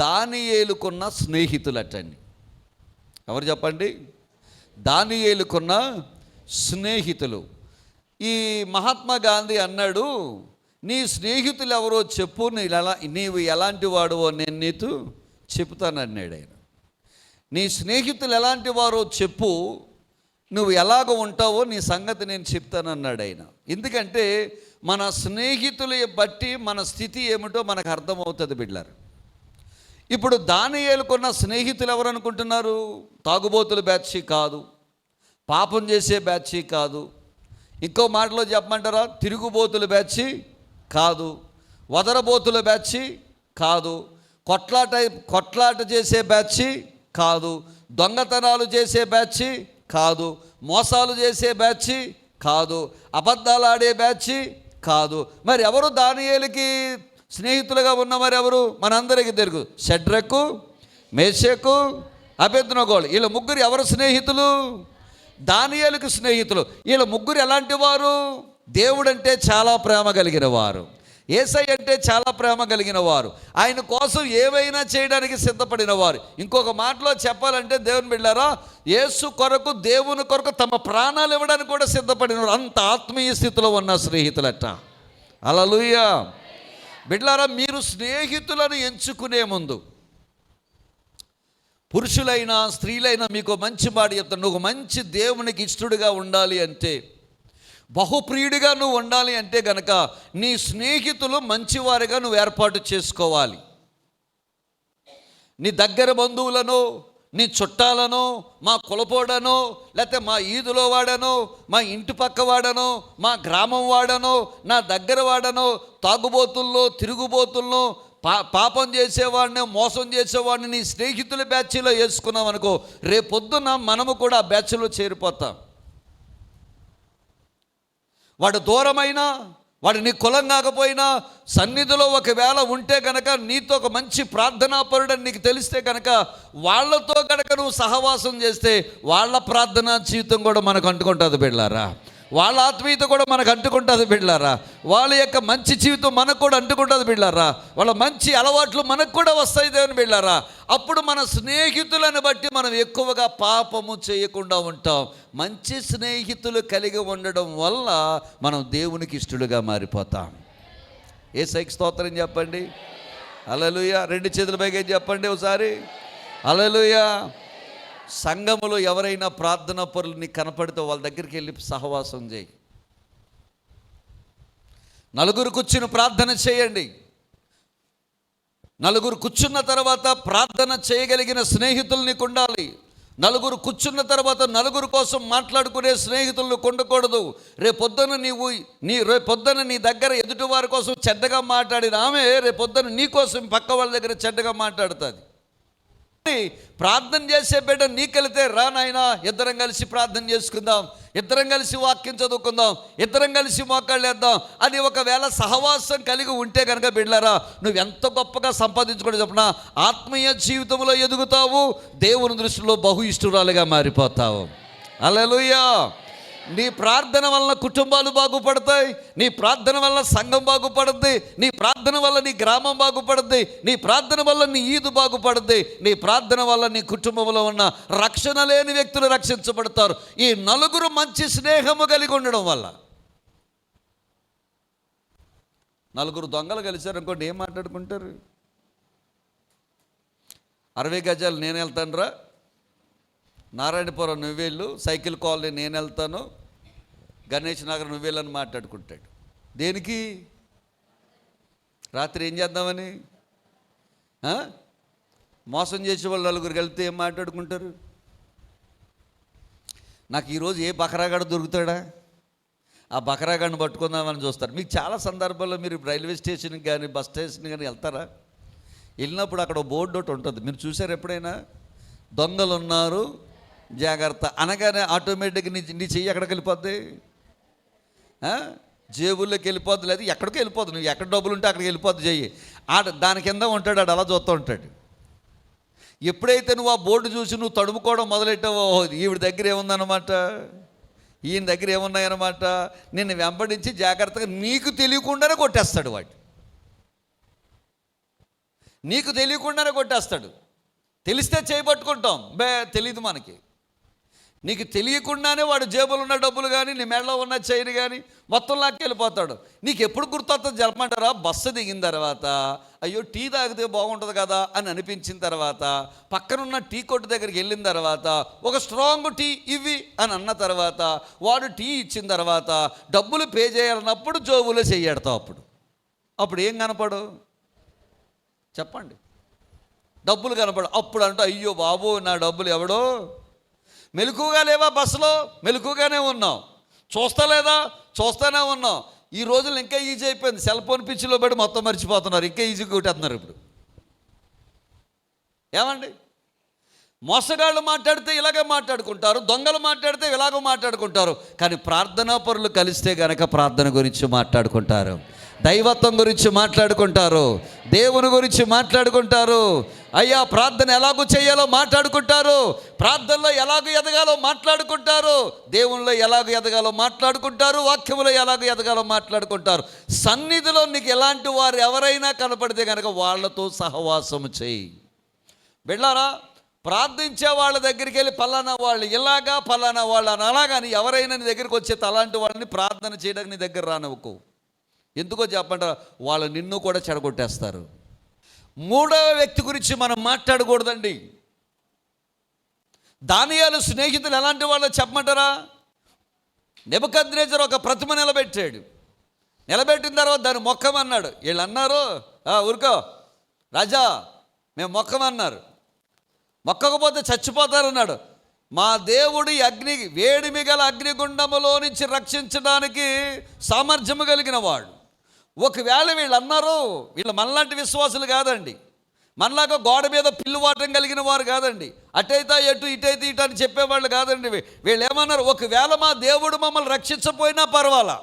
దానియేలుకున్న స్నేహితులటండి. ఎవరు చెప్పండి? దానియేలుకున్న స్నేహితులు. ఈ మహాత్మా గాంధీ అన్నాడు, నీ స్నేహితులు ఎవరో చెప్పు, నీవు ఎలాంటి వాడువో నేను నీతో చెప్తానన్నాడు ఆయన. నీ స్నేహితులు ఎలాంటి వారో చెప్పు, నువ్వు ఎలాగ ఉంటావో నీ సంగతి నేను చెప్తానన్నాడు ఆయన. ఎందుకంటే మన స్నేహితుల బట్టి మన స్థితి ఏమిటో మనకు అర్థమవుతుంది బిడ్డలారా. ఇప్పుడు దానియేలుకున్న స్నేహితులు ఎవరు అనుకుంటున్నారు? తాగుబోతుల బ్యాచ్ కాదు, పాపం చేసే బ్యాచ్ కాదు, ఇంకో మాటలో చెప్పమంటారా, తిరుగుబోతుల బ్యాచ్ కాదు, వదరబోతుల బ్యాచ్ కాదు, కొట్లాట చేసే బ్యాచ్ కాదు, దొంగతనాలు చేసే బ్యాచ్ కాదు, మోసాలు చేసే బ్యాచ్ కాదు, అబద్ధాలు ఆడే బ్యాచ్ కాదు. మరి ఎవరు దానియేలుకి స్నేహితులుగా ఉన్న మరి ఎవరు? మనందరికీ తెలుగు. షడ్రకు, మేషకు, అబేద్నెగోలు. వీళ్ళ ముగ్గురు ఎవరు స్నేహితులు? దానియేలుకు స్నేహితులు. వీళ్ళ ముగ్గురు ఎలాంటి వారు? దేవుడంటే చాలా ప్రేమ కలిగిన వారు, యేసయ్య అంటే చాలా ప్రేమ కలిగిన వారు, ఆయన కోసం ఏవైనా చేయడానికి సిద్ధపడిన వారు. ఇంకొక మాటలో చెప్పాలంటే దేవుని బిడ్డలారా, యేసు కొరకు దేవుని కొరకు తమ ప్రాణాలు ఇవ్వడానికి కూడా సిద్ధపడిన వారు. అంత ఆత్మీయ స్థితిలో ఉన్న స్నేహితులట. హల్లెలూయా. బిడ్డలారా, మీరు స్నేహితులను ఎంచుకునే ముందు పురుషులైనా స్త్రీలైనా మీకు మంచి మాట చెప్తాను. నువ్వు మంచి దేవునికి ఇష్టడుగా ఉండాలి అంటే, బహుప్రియుడిగా నువ్వు ఉండాలి అంటే గనక నీ స్నేహితులు మంచివారిగా నువ్వు ఏర్పాటు చేసుకోవాలి. నీ దగ్గర బంధువులను, నీ చుట్టాలను, మా కులపోడనో, లేకపోతే మా ఈదులో వాడనో, మా ఇంటి పక్క వాడనో, మా గ్రామం వాడనో, నా దగ్గర వాడనో, తాగుబోతుల్లో, తిరుగుబోతుల్లో, పాపం చేసేవాడిని, మోసం చేసేవాడిని నీ స్నేహితుల బ్యాచ్లో వేసుకున్నాం అనుకో, రేపొద్దున మనము కూడా ఆ బ్యాచ్లో చేరిపోతాం. వాడు దూరమైనా, వాడు నీ కులం కాకపోయినా, సన్నిధిలో ఒకవేళ ఉంటే కనుక, నీతో ఒక మంచి ప్రార్థనాపరుడని నీకు తెలిస్తే కనుక, వాళ్ళతో కనుక నువ్వు సహవాసం చేస్తే వాళ్ళ ప్రార్థనా జీవితం కూడా మనకు అంటుకుంటుంది బిడ్డలారా. వాళ్ళ ఆత్మీయత కూడా మనకు అంటుకుంటుంది బిడ్డలారా. వాళ్ళ యొక్క మంచి జీవితం మనకు కూడా అంటుకుంటుంది బిడ్డలారా. వాళ్ళ మంచి అలవాట్లు మనకు కూడా వస్తాయి దేవుని బిడ్డలారా. అప్పుడు మన స్నేహితులను బట్టి మనం ఎక్కువగా పాపము చేయకుండా ఉంటాం. మంచి స్నేహితులు కలిగి ఉండడం వల్ల మనం దేవునికి ఇష్టలుగా మారిపోతాం. యేసయ్యకి స్తోత్రం చెప్పండి. హల్లెలూయా. రెండు చేతుల పైకి చెప్పండి ఒకసారి. హల్లెలూయా. సంఘములో ఎవరైనా ప్రార్థనా పరులు నీకు కనపడితే వాళ్ళ దగ్గరికి వెళ్ళి సహవాసం చేయి. నలుగురు కూర్చుని ప్రార్థన చేయండి. నలుగురు కూర్చున్న తర్వాత ప్రార్థన చేయగలిగిన స్నేహితులు నీకు ఉండాలి. నలుగురు కూర్చున్న తర్వాత నలుగురు కోసం మాట్లాడుకునే స్నేహితులను ఉండకూడదు. రేపొద్దున నీ దగ్గర ఎదుటి వారి కోసం చెడ్డగా మాట్లాడిన ఆమె రేపొద్దున నీ కోసం పక్క వాళ్ళ దగ్గర చెడ్డగా మాట్లాడుతుంది. ప్రార్థన చేసే బిడ్డ నీకెళ్తే రా నాయనా, ఇద్దరం కలిసి ప్రార్థన చేసుకుందాం, ఇద్దరం కలిసి వాక్యం చదువుకుందాం, ఇద్దరం కలిసి మోకాళ్ళేద్దాం అని ఒకవేళ సహవాసం కలిగి ఉంటే కనుక బిడ్డలారా, నువ్వు ఎంత గొప్పగా సంపాదించుకోవడం చెప్పిన ఆత్మీయ జీవితంలో ఎదుగుతావు, దేవుని దృష్టిలో బహు ఇష్టురాలుగా మారిపోతావు. హల్లెలూయా. నీ ప్రార్థన వలన కుటుంబాలు బాగుపడతాయి, నీ ప్రార్థన వల్ల సంఘం బాగుపడుద్ది, నీ ప్రార్థన వల్ల నీ గ్రామం బాగుపడుద్ది, నీ ప్రార్థన వల్ల నీ ఈదు బాగుపడుద్ది, నీ ప్రార్థన వల్ల నీ కుటుంబంలో ఉన్న రక్షణ లేని వ్యక్తులు రక్షించబడతారు. ఈ నలుగురు మంచి స్నేహము కలిగి ఉండడం వల్ల. నలుగురు దొంగలు కలిశారు అనుకోండి, ఏం మాట్లాడుకుంటారు? 60 గజాలు నేను వెళ్తాను రా, నారాయణపురం నువ్వేళ్ళు, సైకిల్ కాలనీ నేను వెళ్తాను, గణేష్ నగర్ నువ్వేళ్ళని మాట్లాడుకుంటాడు. దేనికి? రాత్రి ఏం చేద్దామని? మోసం చేసే వాళ్ళు నలుగురు వెళ్తే ఏం మాట్లాడుకుంటారు? నాకు ఈరోజు ఏ బకరాగాడు దొరుకుతాడా, ఆ బకరాగాడిని పట్టుకుందామని చూస్తారు. మీకు చాలా సందర్భాల్లో మీరు రైల్వే స్టేషన్కి కానీ బస్ స్టేషన్కి కానీ వెళ్తారా? వెళ్ళినప్పుడు అక్కడ బోర్డు ఒకటి ఉంటుంది, మీరు చూసారు ఎప్పుడైనా? దొంగలు ఉన్నారు జాగ్రత్త అనగానే ఆటోమేటిక్గా నీ చెయ్యి ఎక్కడికి వెళ్ళిపోద్ది? జేబుల్లోకి వెళ్ళిపోద్ది, లేదు ఎక్కడికి వెళ్ళిపోద్ది. నువ్వు ఎక్కడ డబ్బులు ఉంటే అక్కడికి వెళ్ళిపోద్ది చెయ్యి. దాని కింద ఉంటాడు, అలా చూస్తూ ఉంటాడు. ఎప్పుడైతే నువ్వు ఆ బోర్డు చూసి నువ్వు తడుముకోవడం మొదలెట్టావో, ఈవిడ దగ్గర ఏముందన్నమాట, ఈయన దగ్గర ఏమున్నాయన్నమాట, నిన్ను వెంబడించి జాగ్రత్తగా నీకు తెలియకుండానే కొట్టేస్తాడు వాడు. నీకు తెలియకుండానే కొట్టేస్తాడు. తెలిస్తే చేయబట్టుకుంటాం, తెలీదు మనకి. నీకు తెలియకుండానే వాడు జేబులో ఉన్న డబ్బులు కానీ నీ మెడలో ఉన్న చైన్ కానీ మొత్తం లాక్కి వెళ్ళిపోతాడు. నీకు ఎప్పుడు గుర్తొస్తుంది చెప్పమంటారా? బస్సు దిగిన తర్వాత అయ్యో టీ తాగితే బాగుంటుంది కదా అని అనిపించిన తర్వాత, పక్కనున్న టీ కొట్టు దగ్గరికి వెళ్ళిన తర్వాత ఒక స్ట్రాంగ్ టీ ఇవి అని అన్న తర్వాత, వాడు టీ ఇచ్చిన తర్వాత డబ్బులు పే చేయాలన్నప్పుడు జోబులో చెయ్యడతావు. అప్పుడు ఏం కనపడు చెప్పండి? డబ్బులు కనపడు. అప్పుడు అంటూ అయ్యో బాబు నా డబ్బులు ఎవడో. మెలకుగా లేవా? బస్సులో మెలకుగానే ఉన్నాం. చూస్తూనే ఉన్నాం. ఈ రోజులు ఇంకా ఈజీ అయిపోయింది. సెల్ ఫోన్ పిచ్చిలో పడి మొత్తం మర్చిపోతున్నారు. ఇంకా ఈజీగా కొట్టేస్తున్నారు ఇప్పుడు. ఏమండి, మోసగాళ్ళు మాట్లాడితే ఇలాగే మాట్లాడుకుంటారు, దొంగలు మాట్లాడితే ఇలాగ మాట్లాడుకుంటారు. కానీ ప్రార్థనా పరులు కలిస్తే గనక ప్రార్థన గురించి మాట్లాడుకుంటారు, దైవత్వం గురించి మాట్లాడుకుంటారు, దేవుని గురించి మాట్లాడుకుంటారు. అయ్యా ప్రార్థన ఎలాగో చేయాలో మాట్లాడుకుంటారు, ప్రార్థనలో ఎలాగో ఎదగాలో మాట్లాడుకుంటారు, దేవునిలో ఎలాగో ఎదగాలో మాట్లాడుకుంటారు, వాక్యంలో ఎలాగో ఎదగాలో మాట్లాడుకుంటారు. సన్నిధిలో నీకు ఎలాంటి వారు ఎవరైనా కనపడితే కనుక వాళ్ళతో సహవాసము చేయి. బిడ్డారా, ప్రార్థించే వాళ్ళ దగ్గరికి వెళ్ళి పలానా వాళ్ళు ఇలాగా పలానా వాళ్ళు అని అలాగని ఎవరైనా నీ దగ్గరికి వచ్చే అలాంటి వాళ్ళని ప్రార్థన చేయడానికి నీ దగ్గర రానివ్వకు. ఎందుకో చెప్పంటారా? వాళ్ళు నిన్ను కూడా చెడగొట్టేస్తారు. మూడవ వ్యక్తి గురించి మనం మాట్లాడకూడదండి. దానియేలు స్నేహితులు ఎలాంటి వాళ్ళు చెప్పమంటారా? నెబుకద్నెజరు ఒక ప్రతిమ నిలబెట్టాడు. నిలబెట్టిన తర్వాత దాన్ని మొక్కమన్నాడు. వీళ్ళు అన్నారు ఊరుకో రాజా మేము మొక్కమన్నారు. మొక్కకపోతే చచ్చిపోతారన్నాడు. మా దేవుడు వేడిమి గల అగ్నిగుండములో నుంచి రక్షించడానికి సామర్థ్యము కలిగిన వాడు. ఒకవేళ వీళ్ళు అన్నారు, వీళ్ళు మనలాంటి విశ్వాసులు కాదండి, మనలాగా గోడ మీద పిల్లువాటం కలిగిన వారు కాదండి, అటైతే ఎటు ఇటైతే ఇటు అని చెప్పేవాళ్ళు కాదండి. వీళ్ళు ఏమన్నారు? ఒకవేళ మా దేవుడు మమ్మల్ని రక్షించకపోయినా పర్వాలా,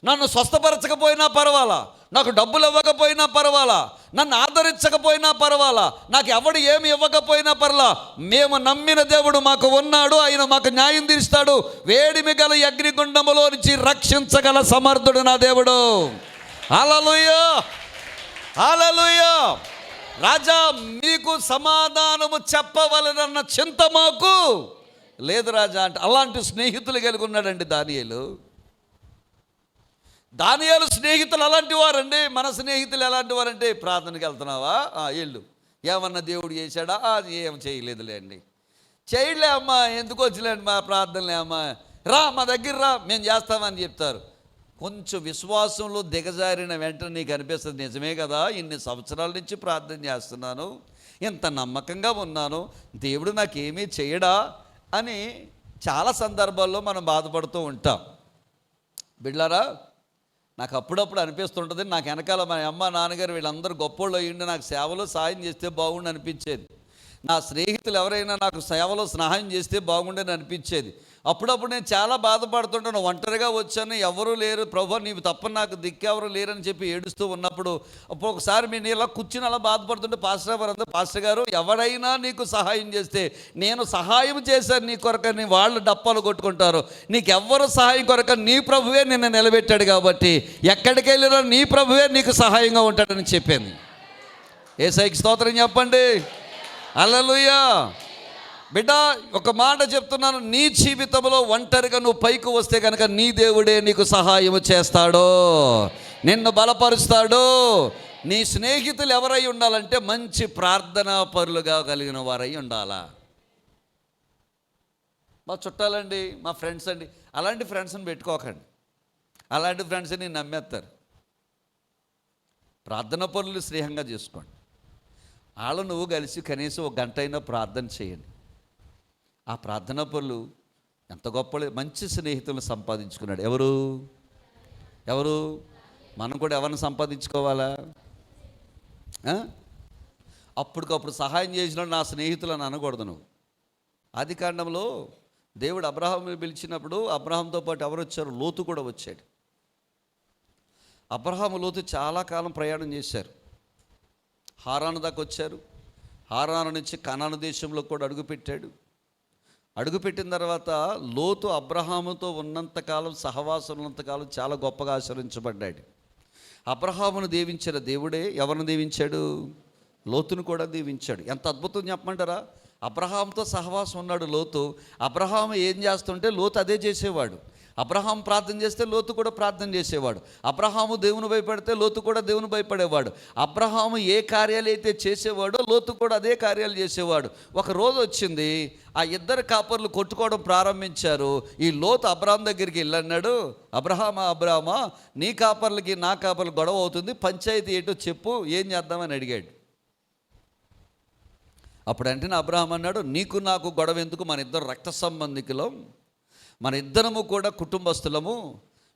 నన్ను స్వస్థపరచకపోయినా పర్వాలా, నాకు డబ్బులు ఇవ్వకపోయినా పర్వాలా, నన్ను ఆదరించకపోయినా పర్వాలా, నాకు ఎవడు ఏమి ఇవ్వకపోయినా పర్లా, మేము నమ్మిన దేవుడు మాకు ఉన్నాడు, ఆయన మాకు న్యాయం తీరుస్తాడు, వేడిమి గల అగ్నిగుండములో నుంచి రక్షించగల సమర్థుడు నా దేవుడు. హల్లెలూయా, హల్లెలూయా. రాజా మీకు సమాధానము చెప్పవలనన్న చింత మాకు లేదు రాజా అంటే. అలాంటి స్నేహితులు కలిగి ఉన్నాడండి దానియేలు స్నేహితులు అలాంటి వారండి. మన స్నేహితులు ఎలాంటి వారంటే, ప్రార్థనకి వెళ్తున్నావా, వెళ్ళు, ఏమన్నా దేవుడు చేశాడా, అది ఏం చేయలేదులే అండి, చేయలే అమ్మా, ఎందుకు వచ్చిలేండి మా ప్రార్థనలే అమ్మా, రా మా దగ్గర రా మేము చేస్తామని చెప్తారు. కొంచెం విశ్వాసంలో దిగజారిన వెంటనే నీకు అనిపిస్తుంది, నిజమే కదా, ఇన్ని సంవత్సరాల నుంచి ప్రార్థన చేస్తున్నాను, ఇంత నమ్మకంగా ఉన్నాను, దేవుడు నాకేమీ చేయడా అని చాలా సందర్భాల్లో మనం బాధపడుతూ ఉంటాం. బిడ్డలారా, నాకు అప్పుడప్పుడు అనిపిస్తుంటుంది, నాకు వెనకాల మా అమ్మ నాన్నగారు వీళ్ళందరూ గొప్పోళ్ళు అయ్యిండి నాకు సేవలో సాయం చేస్తే బాగుండి అనిపించేది. నా స్నేహితులు ఎవరైనా నాకు సేవలో సహాయం చేస్తే బాగుండని అనిపించేది. అప్పుడప్పుడు నేను చాలా బాధపడుతుంటాను, ఒంటరిగా వచ్చాను, ఎవరూ లేరు ప్రభు, నీవు తప్ప నాకు దిక్కెవరు లేరని చెప్పి ఏడుస్తూ ఉన్నప్పుడు ఒకసారి నేను ఇలా కూర్చుని అలా బాధపడుతుంటే పాస్టర్ గారు ఎవరైనా నీకు సహాయం చేస్తే, నేను సహాయం చేశాను నీ కొరకని వాళ్ళు డప్పాలు కొట్టుకుంటారు, నీకెవ్వరు సహాయం కొరక నీ ప్రభువే నిన్ను నిలబెట్టాడు కాబట్టి ఎక్కడికి వెళ్ళినా నీ ప్రభువే నీకు సహాయంగా ఉంటాడని చెప్పింది. యేసయ్యకి స్తోత్రం చెప్పండి. హల్లెలూయా. బిడ్డ ఒక మాట చెప్తున్నాను, నీ జీవితంలో ఒంటరిగా నువ్వు పైకి వస్తే కనుక నీ దేవుడే నీకు సహాయం చేస్తాడు, నిన్ను బలపరుస్తాడు. నీ స్నేహితులు ఎవరై ఉండాలంటే మంచి ప్రార్థనా పరులుగా కలిగిన వారై ఉండాలా. మా చుట్టాలండి, మా ఫ్రెండ్స్ అండి, అలాంటి ఫ్రెండ్స్ని పెట్టుకోకండి. అలాంటి ఫ్రెండ్స్ని నమ్మేస్తారు. ప్రార్థనా పరులు స్నేహంగా చేసుకోండి. వాళ్ళు నువ్వు కలిసి కనీసం ఒక గంట అయినా ప్రార్థన చేయండి. ఆ ప్రార్థనా పరులు ఎంత గొప్ప మంచి స్నేహితులను సంపాదించుకున్నాడు. ఎవరు మనం కూడా ఎవరిని సంపాదించుకోవాలా? అప్పటికప్పుడు సహాయం చేసినాడు నా స్నేహితులు అని అనకూడదు నువ్వు. ఆది కాండంలో దేవుడు అబ్రహాముని పిలిచినప్పుడు అబ్రహాంతో పాటు ఎవరు వచ్చారు? లోతు కూడా వచ్చాడు. అబ్రహాము లోతు చాలా కాలం ప్రయాణం చేశారు. హారాను దాకా వచ్చారు. హారాను నుంచి కనాను దేశంలో కూడా అడుగుపెట్టాడు. అడుగుపెట్టిన తర్వాత లోతు అబ్రహాముతో ఉన్నంతకాలం, సహవాసం ఉన్నంతకాలం చాలా గొప్పగా ఆశీర్వదించబడ్డాడు. అబ్రహామును దీవించిన దేవుడే ఎవరిని దీవించాడు? లోతును కూడా దీవించాడు. ఎంత అద్భుతం చెప్పమంటారా? అబ్రహాంతో సహవాసం ఉన్నాడు లోతు. అబ్రహాం ఏం చేస్తుంటే లోతు అదే చేసేవాడు. అబ్రహాం ప్రార్థన చేస్తే లోతు కూడా ప్రార్థన చేసేవాడు. అబ్రహాము దేవుని భయపడితే లోతు కూడా దేవుని భయపడేవాడు. అబ్రహాము ఏ కార్యాలు అయితే చేసేవాడో లోతు కూడా అదే కార్యాలు చేసేవాడు. ఒక రోజు వచ్చింది, ఆ ఇద్దరు కాపర్లు కొట్టుకోవడం ప్రారంభించారు. ఈ లోతు అబ్రహాం దగ్గరికి వెళ్ళన్నాడు, అబ్రహామా నీ కాపర్లకి నా కాపర్లు గొడవ అవుతుంది, పంచాయతీ ఏంటో చెప్పు, ఏం చేద్దామని అడిగాడు. అప్పుడు వెంటనే అబ్రహాం అన్నాడు, నీకు నాకు గొడవ ఎందుకు, మన ఇద్దరు రక్త సంబంధికులం, మన ఇద్దరము కూడా కుటుంబస్తులము.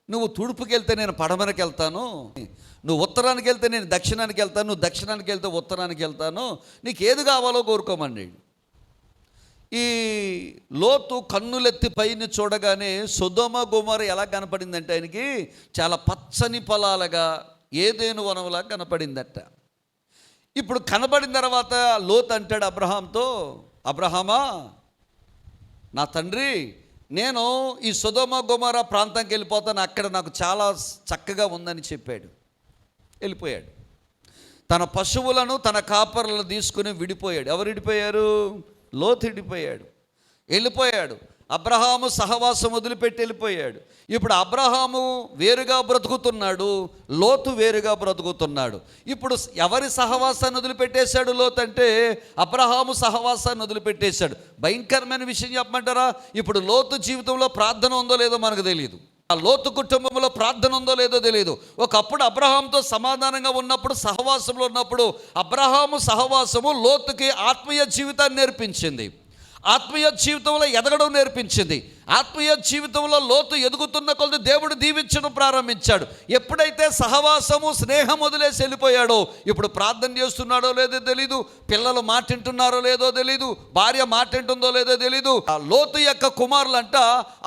నువ్వు తూర్పుకి వెళ్తే నేను పడమరకి వెళ్తాను, నువ్వు ఉత్తరానికి వెళ్తే నేను దక్షిణానికి వెళ్తాను, నువ్వు దక్షిణానికి వెళ్తే ఉత్తరానికి వెళ్తాను, నీకు ఏది కావాలో కోరుకోమన్నాడు. ఈ లోతు కన్నులెత్తి పైన చూడగానే సొదొమ గొమొర్రా ఎలా కనపడిందంటే ఆయనకి చాలా పచ్చని పొలాలుగా, ఏదెను వనంలా కనపడిందట. ఇప్పుడు కనబడిన తర్వాత లోతు అంటాడు అబ్రహాంతో, అబ్రహామా నా తండ్రి, నేను ఈ సొదొమ గొమొర్రా ప్రాంతానికి వెళ్ళిపోతాను, అక్కడ నాకు చాలా చక్కగా ఉందని చెప్పాడు. వెళ్ళిపోయాడు. తన పశువులను తన కాపర్లను తీసుకుని విడిపోయాడు. ఎవరు విడిపోయారు? లోతు విడిపోయాడు, వెళ్ళిపోయాడు. అబ్రహాము సహవాసం వదిలిపెట్టి వెళ్ళిపోయాడు. ఇప్పుడు అబ్రహాము వేరుగా బ్రతుకుతున్నాడు, లోతు వేరుగా బ్రతుకుతున్నాడు. ఇప్పుడు ఎవరి సహవాసాన్ని వదిలిపెట్టేశాడు లోతు అంటే? అబ్రహాము సహవాసాన్ని వదిలిపెట్టేశాడు. భయంకరమైన విషయం చెప్పమంటారా? ఇప్పుడు లోతు జీవితంలో ప్రార్థన ఉందో లేదో మనకు తెలియదు, ఆ లోతు కుటుంబంలో ప్రార్థన ఉందో లేదో తెలియదు. ఒకప్పుడు అబ్రహాంతో సమాధానంగా ఉన్నప్పుడు, సహవాసంలో ఉన్నప్పుడు అబ్రహాము సహవాసము లోతుకి ఆత్మీయ జీవితాన్ని నేర్పించింది, ఆత్మీయ జీవితంలో ఎదగడం నేర్పించింది. ఆత్మీయ జీవితంలో లోతు ఎదుగుతున్న కొలది దేవుడు దీవించడం ప్రారంభించాడు. ఎప్పుడైతే సహవాసము, స్నేహం వదిలేసి వెళ్ళిపోయాడో, ఇప్పుడు ప్రార్థన చేస్తున్నాడో లేదో తెలీదు, పిల్లలు మాటింటున్నారో లేదో తెలీదు, భార్య మాటింటుందో లేదో తెలీదు. ఆ లోతు యొక్క కుమారులంట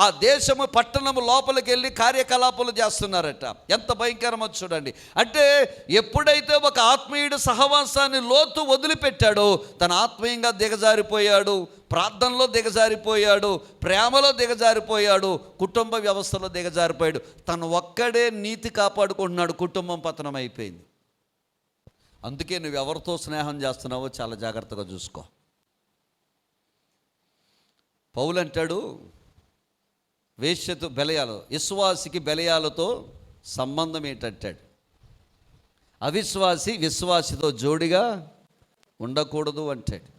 ఆ దేశము పట్టణము లోపలికి వెళ్ళి కార్యకలాపాలు చేస్తున్నారట. ఎంత భయంకరమో చూడండి. అంటే ఎప్పుడైతే ఒక ఆత్మీయుడు సహవాసాన్ని లోతు వదిలిపెట్టాడో, తన ఆత్మీయంగా దిగజారిపోయాడు, ప్రార్థనలో దిగజారిపోయాడు, ప్రేమలో దిగజారిపోయాడు, కుటుంబ వ్యవస్థలో దిగజారిపోయాడు. తను ఒక్కడే నీతి కాపాడుకుంటున్నాడు, కుటుంబం పతనం అయిపోయింది. అందుకే నువ్వు ఎవరితో స్నేహం చేస్తున్నావో చాలా జాగ్రత్తగా చూసుకో. పౌలు అంటాడు, వేశ్యతో బెలయాలు, విశ్వాసికి బెలయాలతో సంబంధం ఏంటంటాడు. అవిశ్వాసి విశ్వాసితో జోడిగా ఉండకూడదు అంటాడు.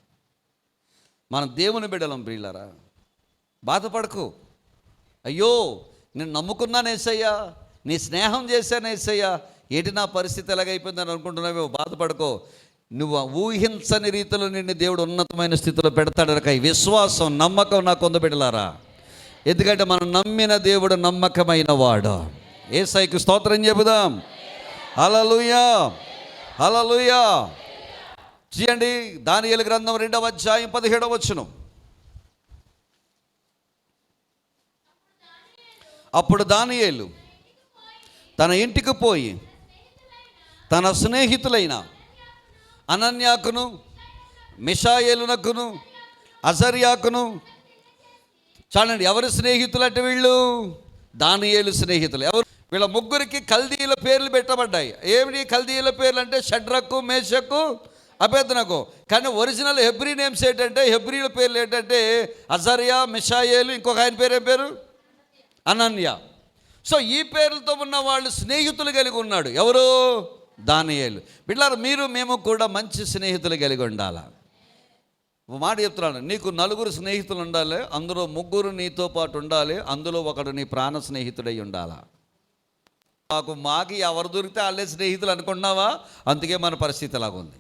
మనం దేవుని బిడ్డలం ప్రియులారా, బాధపడకు. అయ్యో నేను నమ్ముకున్నాను యేసయ్యా, నీ స్నేహం చేశాను యేసయ్యా, ఏంటి నా పరిస్థితి ఎలాగైపోయిందని అనుకుంటున్నావో బాధపడకో. నువ్వు ఊహించని రీతిలో నిన్ను దేవుడు ఉన్నతమైన స్థితిలో పెడతాడనక విశ్వాసం, నమ్మకం నాకు పొందబెడలారా. ఎందుకంటే మనం నమ్మిన దేవుడు నమ్మకమైన వాడు. యేసయ్యకు స్తోత్రం చెబుదాం. హల్లెలూయా, హల్లెలూయా. చూడండి, దానియేలు గ్రంథం 2వ అధ్యాయం 17వ వచనం. అప్పుడు దానియేలు తన ఇంటికి పోయి తన స్నేహితులైన అనన్యాకును, మిషాయేలునకును, అజర్యాకును, చూడండి ఎవరి స్నేహితులు అంటే వీళ్ళు? దానియేలు స్నేహితులు. ఎవరు? వీళ్ళ ముగ్గురికి కల్దీయుల పేర్లు పెట్టబడ్డాయి. ఏమిటి కల్దీయుల పేర్లు అంటే? షడ్రకు, మేషకు, అబేద్నగో. కానీ ఒరిజినల్ హెబ్రీ నేమ్స్ ఏంటంటే, హెబ్రీల పేర్లు ఏంటంటే అజర్యా, మిషాయేలు, ఇంకొక ఆయన పేరు ఏం పేరు? అనన్య. సో ఈ పేర్లతో ఉన్న వాళ్ళు స్నేహితులు కలిగి ఉన్నాడు. ఎవరు? దానియేలు. బిడ్డలారా, మీరు మేము కూడా మంచి స్నేహితులు కలిగి ఉండాలి. మాట చెప్తున్నాను, నీకు 4 స్నేహితులు ఉండాలి, అందులో 3 నీతో పాటు ఉండాలి, అందులో ఒకడు నీ ప్రాణ స్నేహితుడై ఉండాలా. మాకు ఎవరు దొరికితే వాళ్ళే స్నేహితులు అనుకున్నావా? అందుకే మన పరిస్థితి అలాగుంది.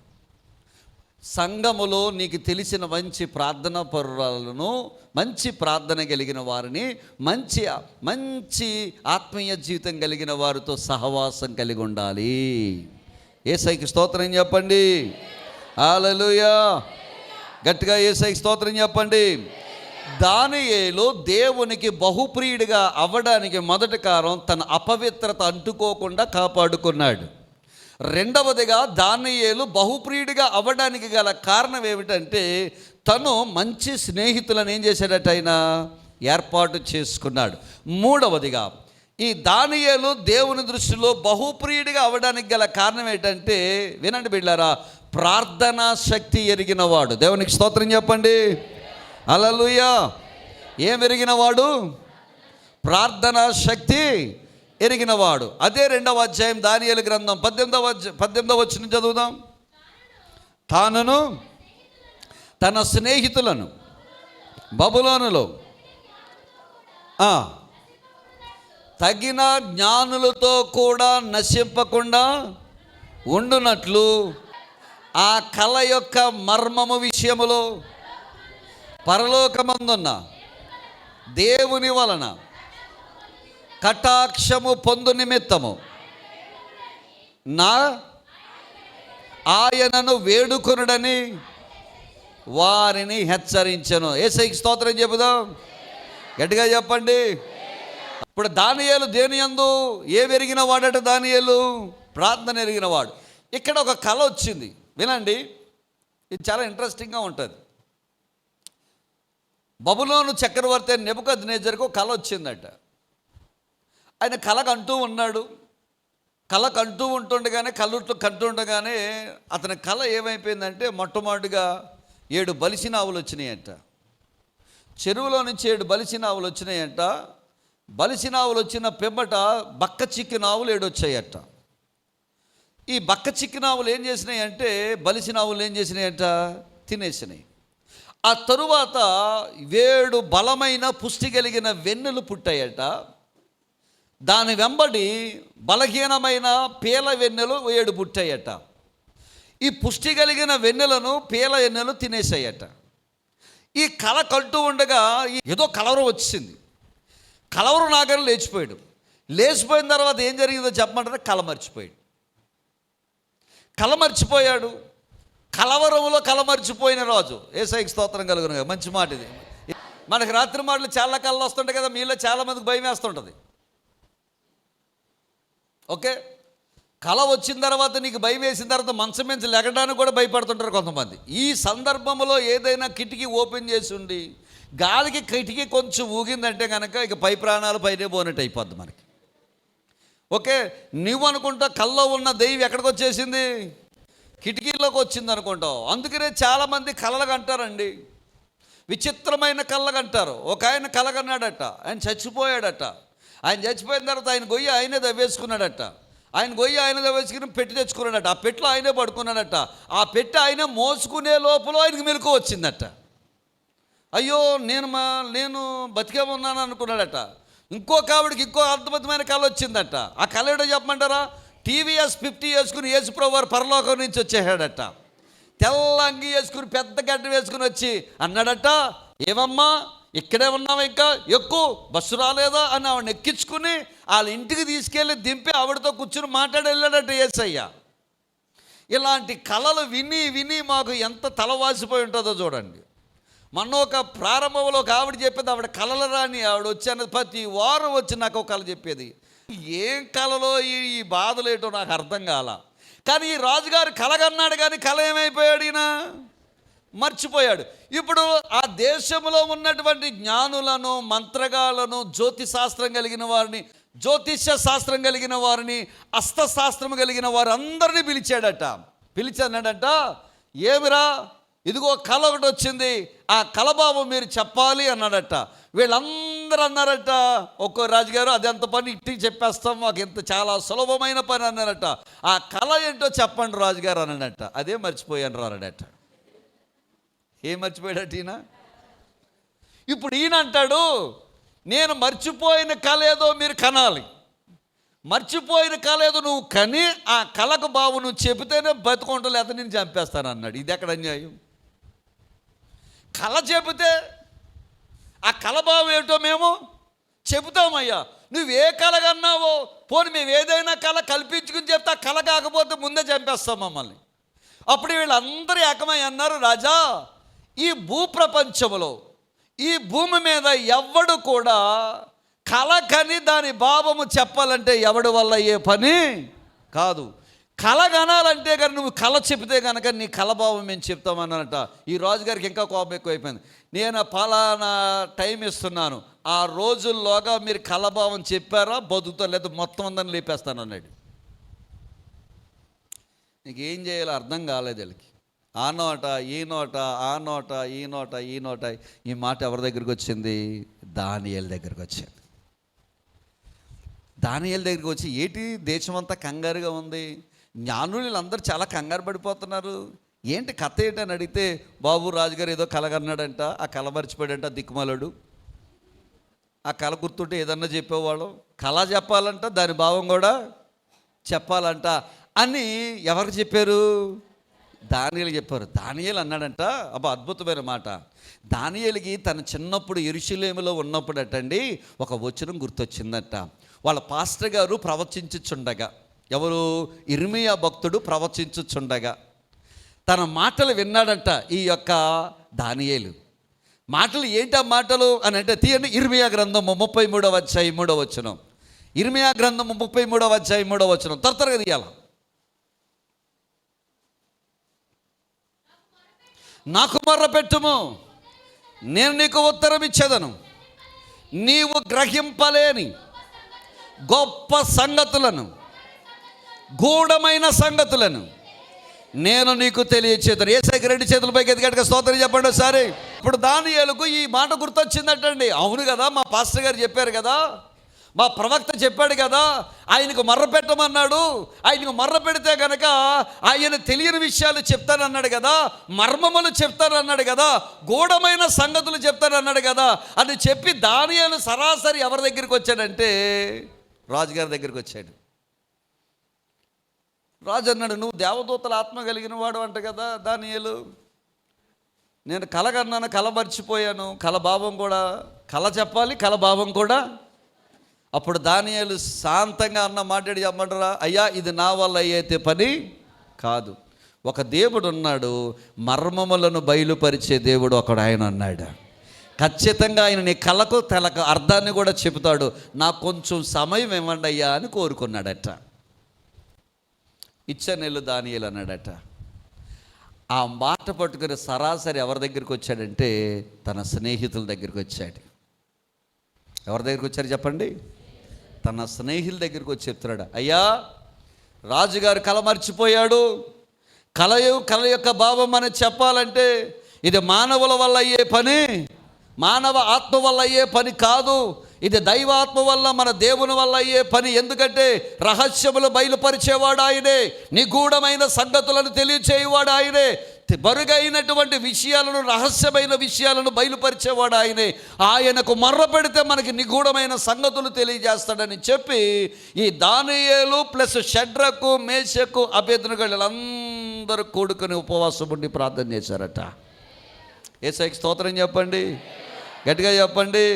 సంఘములో నీకు తెలిసిన మంచి ప్రార్థన పరులను, మంచి ప్రార్థన కలిగిన వారిని, మంచి మంచి ఆత్మీయ జీవితం కలిగిన వారితో సహవాసం కలిగి ఉండాలి. యేసయ్యకి స్తోత్రం చెప్పండి. హల్లెలూయా. గట్టిగా యేసయ్యకి స్తోత్రం చెప్పండి. దానియేలు దేవునికి బహుప్రియుడిగా అవ్వడానికి మొదటి కారణం తన అపవిత్రత అంటుకోకుండా కాపాడుకున్నాడు. రెండవదిగా దానియేలు బహుప్రియుడిగా అవ్వడానికి గల కారణం ఏమిటంటే తను మంచి స్నేహితులను ఏం చేశాడట, ఆయన ఏర్పాటు చేసుకున్నాడు. మూడవదిగా ఈ దానియేలు దేవుని దృష్టిలో బహుప్రియుడిగా అవడానికి గల కారణం ఏంటంటే, వినండి బిడ్డారా, ప్రార్థనా శక్తి ఎరిగినవాడు. దేవునికి స్తోత్రం చెప్పండి. హల్లెలూయా. ఏం ఎరిగినవాడు? ప్రార్థనా శక్తి ఎరిగినవాడు. అదే 2వ అధ్యాయం దానియేలు గ్రంథం 18వ వచనం చదువుదాం. తానును తన స్నేహితులను బబులోనులో తగిన జ్ఞానులతో కూడా నశింపకుండా ఉండునట్లు ఆ కళ యొక్క మర్మము విషయములో పరలోకమందున్న దేవుని వలన కటాక్షము పొందు నిమిత్తము ఆయనను వేడుకొనుడని వారిని హెచ్చరించెను. యేసయ్యకి స్తోత్రం చెబుదాం, గట్టిగా చెప్పండి. ఇప్పుడు దానియేలు దేని యందు ఎరిగిన వాడట? దానియేలు ప్రార్థన ఎరిగిన వాడు. ఇక్కడ ఒక కళ వచ్చింది, వినండి, ఇది చాలా ఇంట్రెస్టింగ్గా ఉంటుంది. బబులోను చక్రవర్తి నెబుకద్నెజరుకు కళ వచ్చిందట. ఆయన కళ కంటూ ఉన్నాడు. కళ కంటూ ఉంటుండగానే అతని కళ ఏమైపోయిందంటే, మొట్టమొదటిగా 7 బలిసిన ఆవులు వచ్చినాయంట. చెరువులో నుంచి 7 బలిసిన ఆవులు వచ్చినాయంట. బలిసిన ఆవులు వచ్చిన పిమ్మట బక్క చిక్కిన ఆవులు 7 వచ్చాయట. ఈ బక్క చిక్కిన ఆవులు ఏం చేసినాయంటే, బలిసిన ఆవులు ఏం చేసినాయంట, తినేసినాయి. ఆ తరువాత 7 బలమైన పుష్టి కలిగిన వెన్నులు పుట్టాయట. దాని వెంబడి బలహీనమైన పీల వెన్నెలు 7 పుట్టాయట. ఈ పుష్టి కలిగిన వెన్నెలను పీల వెన్నెలు తినేసాయట. ఈ కళ కంటూ ఉండగా ఏదో కలవరం వచ్చింది. కలవరం నాగని లేచిపోయాడు. లేచిపోయిన తర్వాత ఏం జరిగిందో చెప్పమంటారా, కళ మర్చిపోయాడు. కలవరంలో కళ మర్చిపోయిన రాజు. యేసయ్యకి స్తోత్రం కలుగును. మంచి మాట ఇది. మనకి రాత్రి మాటలు చాలా కళలు వస్తుంటాయి కదా, మీలో చాలామందికి భయం వేస్తుంటుంది. ఓకే, కళ వచ్చిన తర్వాత నీకు భయం వేసిన తర్వాత మంచం నుంచి లెగడానికి కూడా భయపడుతుంటారు కొంతమంది. ఈ సందర్భంలో ఏదైనా కిటికీ ఓపెన్ చేసి ఉండి గాలికి కిటికీ కొంచెం ఊగిందంటే కనుక ఇక పై ప్రాణాలు పైనే పోనట్టు అయిపోద్ది మనకి. ఓకే, నువ్వు అనుకుంటా కళ్ళలో ఉన్న దెయ్యం ఎక్కడికి వచ్చేసింది, కిటికీలోకి వచ్చింది అనుకుంటావు. అందుకనే చాలామంది కళ్ళకు అంటారండి, విచిత్రమైన కళ్ళకు అంటారు. ఒక ఆయన కలగన్నాడట, ఆయన చచ్చిపోయాడట. ఆయన చచ్చిపోయిన తర్వాత ఆయన గొయ్యి ఆయనే దవ్వేసుకున్నాడట. ఆయన గొయ్యి ఆయన దవ్వేసుకుని పెట్టి తెచ్చుకున్నాడట. ఆ పెట్టెలో ఆయనే పడుకున్నాడట. ఆ పెట్టె ఆయన మోసుకునే లోపల ఆయనకి మెలకు వచ్చిందట. అయ్యో నేను బతికే ఉన్నాను అనుకున్నాడట. ఇంకొక ఆవిడకి ఇంకో అద్భుతమైన కళ వచ్చిందట. ఆ కళ ఏడో చెప్పమంటారా, TVS 50 వేసుకుని యేసుప్రభువు వారు పరలోకం నుంచి వచ్చేసాడట. తెల్ల అంగి వేసుకుని పెద్ద గడ్డ వేసుకుని వచ్చి అన్నాడట, ఏమమ్మా ఇక్కడే ఉన్నావు, ఇంకా ఎక్కువ బస్సు రాలేదా అని ఆవిడని ఎక్కించుకుని వాళ్ళ ఇంటికి తీసుకెళ్ళి దింపి ఆవిడతో కూర్చుని మాట్లాడి వెళ్ళాడట యేసయ్య. ఇలాంటి కళలు విని మాకు ఎంత తలవాసిపోయి ఉంటుందో చూడండి. మొన్న ఒక ప్రారంభంలో ఒక ఆవిడ చెప్పేది, ఆవిడ కళలు రాని ఆవిడ వచ్చి ప్రతి వారం వచ్చి నాకు ఒక కళ చెప్పేది. ఏం కళలో ఈ బాధలు ఏంటో నాకు అర్థం కాల. కానీ ఈ రాజుగారు కలగన్నాడు, కానీ కళ ఏమైపోయాడు, ఈయన మర్చిపోయాడు. ఇప్పుడు ఆ దేశంలో ఉన్నటువంటి జ్ఞానులను, మంత్రగాళ్లను, జ్యోతిష శాస్త్రం కలిగిన వారిని, అస్త్రశాస్త్రం కలిగిన వారు అందరినీ పిలిచాడట. ఏమిరా, ఇదిగో కళ ఒకటి వచ్చింది, ఆ కళబాబు మీరు చెప్పాలి అన్నాడట. వీళ్ళందరూ అన్నారట, ఒక్కో రాజుగారు అదెంత పని ఇంటికి చెప్పేస్తాం, మాకు ఎంత చాలా సులభమైన పని అన్నారట. ఆ కళ ఏంటో చెప్పండి రాజుగారు అన్నాడట. అదే మర్చిపోయాను రాడట. ఏం మర్చిపోయాడట ఈయన? ఇప్పుడు ఈయన అంటాడు, నేను మర్చిపోయిన కళ ఏదో మీరు కనాలి, మర్చిపోయిన కళ ఏదో నువ్వు కని ఆ కళకు బాబు నువ్వు చెబితేనే బతుకుంటా, లేదా నేను చంపేస్తాను అన్నాడు. ఇది ఎక్కడ అన్యాయం? కళ చెబితే ఆ కళ బాబు ఏమిటో మేము చెబుతామయ్యా. నువ్వు ఏ కళ కన్నావో పోనీ మేము ఏదైనా కళ కల్పించుకుని చెప్తే ఆ కళ కాకపోతే ముందే చంపేస్తాం మమ్మల్ని. అప్పుడు వీళ్ళందరూ ఏకమై అన్నారు, రాజా ఈ భూప్రపంచంలో ఈ భూమి మీద ఎవడు కూడా కళ కని దాని భావము చెప్పాలంటే ఎవడి వల్ల ఏ పని కాదు. కళ కనాలంటే కానీ నువ్వు కళ చెప్తే కనుక నీ కళభావం మేము చెప్తామన్నట. ఈ రాజుగారికి ఇంకా కోపం ఎక్కువైపోయింది. నేను పలానా టైం ఇస్తున్నాను, ఆ రోజుల్లోగా మీరు కళభావం చెప్పారా బతుకుతా, లేదా మొత్తం అందరిని లేపేస్తాను అన్నాడు. నీకు ఏం చేయాలో అర్థం కాలేదు వీళ్ళకి. ఆ నోట ఈ నోట, ఆ నోట ఈ నోట, ఈ నోట. ఈ మాట ఎవరి దగ్గరికి వచ్చింది? దానియేలు దగ్గరికి వచ్చింది. దానియేలు దగ్గరికి వచ్చి, ఏంటి దేశమంతా కంగారుగా ఉంది, జ్ఞానులు అందరూ చాలా కంగారు పడిపోతున్నారు, ఏంటి కథ ఏంటని అడిగితే, బాబు రాజుగారు ఏదో కలగన్నాడంట, ఆ కళ మర్చిపోయాడంట దిక్కుమాలాడు. ఆ కళ గుర్తుంటే ఏదన్నా చెప్పేవాళ్ళం, కళ చెప్పాలంట దాని భావం కూడా చెప్పాలంట అని ఎవరికి చెప్పారు? దానియేలు చెప్పారు. దానియేలు అన్నాడంట, అబ్బా అద్భుతమైన మాట. దానియేలుకి తన చిన్నప్పుడు యెరూషలేములో ఉన్నప్పుడు అటండి ఒక వచనం గుర్తొచ్చిందట. వాళ్ళ పాస్టర్ గారు ప్రవచించుచుండగా, ఎవరు? ఇర్మీయా భక్తుడు ప్రవచించుచుండగా తన మాటలు విన్నాడంట ఈ యొక్క దానియేలు. మాటలు ఏంటి ఆ మాటలు అని అంటే, తీయండి ఇర్మీయా గ్రంథము 33వ అధ్యాయం 3వ వచనం. ఇర్మీయా గ్రంథము 33వ అధ్యాయం 3వ వచనం త్వరగా తీయాల. నాకు మొర్ర పెట్టుము, నేను నీకు ఉత్తరం ఇచ్చేదను, నీవు గ్రహింపలేని గొప్ప సంగతులను, గూఢమైన సంగతులను నేను నీకు తెలియచేదను. యేసయ్యకి 2 చేతుల పైకి ఎదిగట్టుగా స్తోత్రం చెప్పండి ఒకసారి. ఇప్పుడు దానియేలుకు ఈ మాట గుర్తొచ్చిందటండి. అవును కదా, మా పాస్టర్ గారు చెప్పారు కదా, మా ప్రవక్త చెప్పాడు కదా, ఆయనకు మర్ర పెట్టమన్నాడు, ఆయనకు మర్ర పెడితే కనుక ఆయన తెలియని విషయాలు చెప్తానన్నాడు కదా, మర్మములు చెప్తానన్నాడు కదా, గూఢమైన సంగతులు చెప్తానన్నాడు కదా అని చెప్పి దానియేలు సరాసరి ఎవరి దగ్గరికి వచ్చాడంటే రాజుగారి దగ్గరికి వచ్చాడు. రాజు అన్నాడు, నువ్వు దేవదూతల ఆత్మ కలిగిన వాడు అంట కదా దానియేలు, నేను కల కన్నాను, కల మర్చిపోయాను, కల భావం కూడా, కల చెప్పాలి కల భావం కూడా. అప్పుడు దానియేలు శాంతంగా అన్న మాట్లాడి చెప్పమంటారా, అయ్యా ఇది నా వల్ల అయ్యే పని కాదు, ఒక దేవుడు ఉన్నాడు, మర్మములను బయలుపరిచే దేవుడు ఒకడు ఆయన అన్నాడు. ఖచ్చితంగా ఆయన నీ కళకు తెలకు అర్థాన్ని కూడా చెబుతాడు, నాకు కొంచెం సమయం ఇవ్వండి అయ్యా అని కోరుకున్నాడట. ఇచ్చనేళ్ళు దానియేలు అన్నాడట. ఆ మాట పట్టుకుని సరాసరి ఎవరి దగ్గరికి వచ్చాడంటే తన స్నేహితుల దగ్గరికి వచ్చాడు. ఎవరి దగ్గరికి వచ్చారు చెప్పండి? తన స్నేహితుల దగ్గరికి వచ్చి చెప్తున్నాడు, అయ్యా రాజుగారు కళ మర్చిపోయాడు, కళ యొక్క భావం అని చెప్పాలంటే ఇది మానవుల వల్ల అయ్యే పని, మానవ ఆత్మ వల్ల అయ్యే పని కాదు, ఇది దైవాత్మ వల్ల మన దేవుని వల్ల అయ్యే పని. ఎందుకంటే రహస్యములు బయలుపరిచేవాడు ఆయనే, నిగూఢమైన సంగతులను తెలియచేయవాడు ఆయనే, బరుగైనటువంటి విషయాలను, రహస్యమైన విషయాలను బయలుపరిచేవాడు ఆయనే. ఆయనకు మర్ర పెడితే మనకి నిగూఢమైన సంగతులు తెలియజేస్తాడని చెప్పి ఈ దానియేలు ప్లస్ షడ్రకు, మేషకు, అబేద్నెగోలు అందరూ కూడుకొని ఉపవాసం ఉండి ప్రార్థన చేశారట. యేసయ్యకి స్తోత్రం చెప్పండి, గట్టిగా చెప్పండి.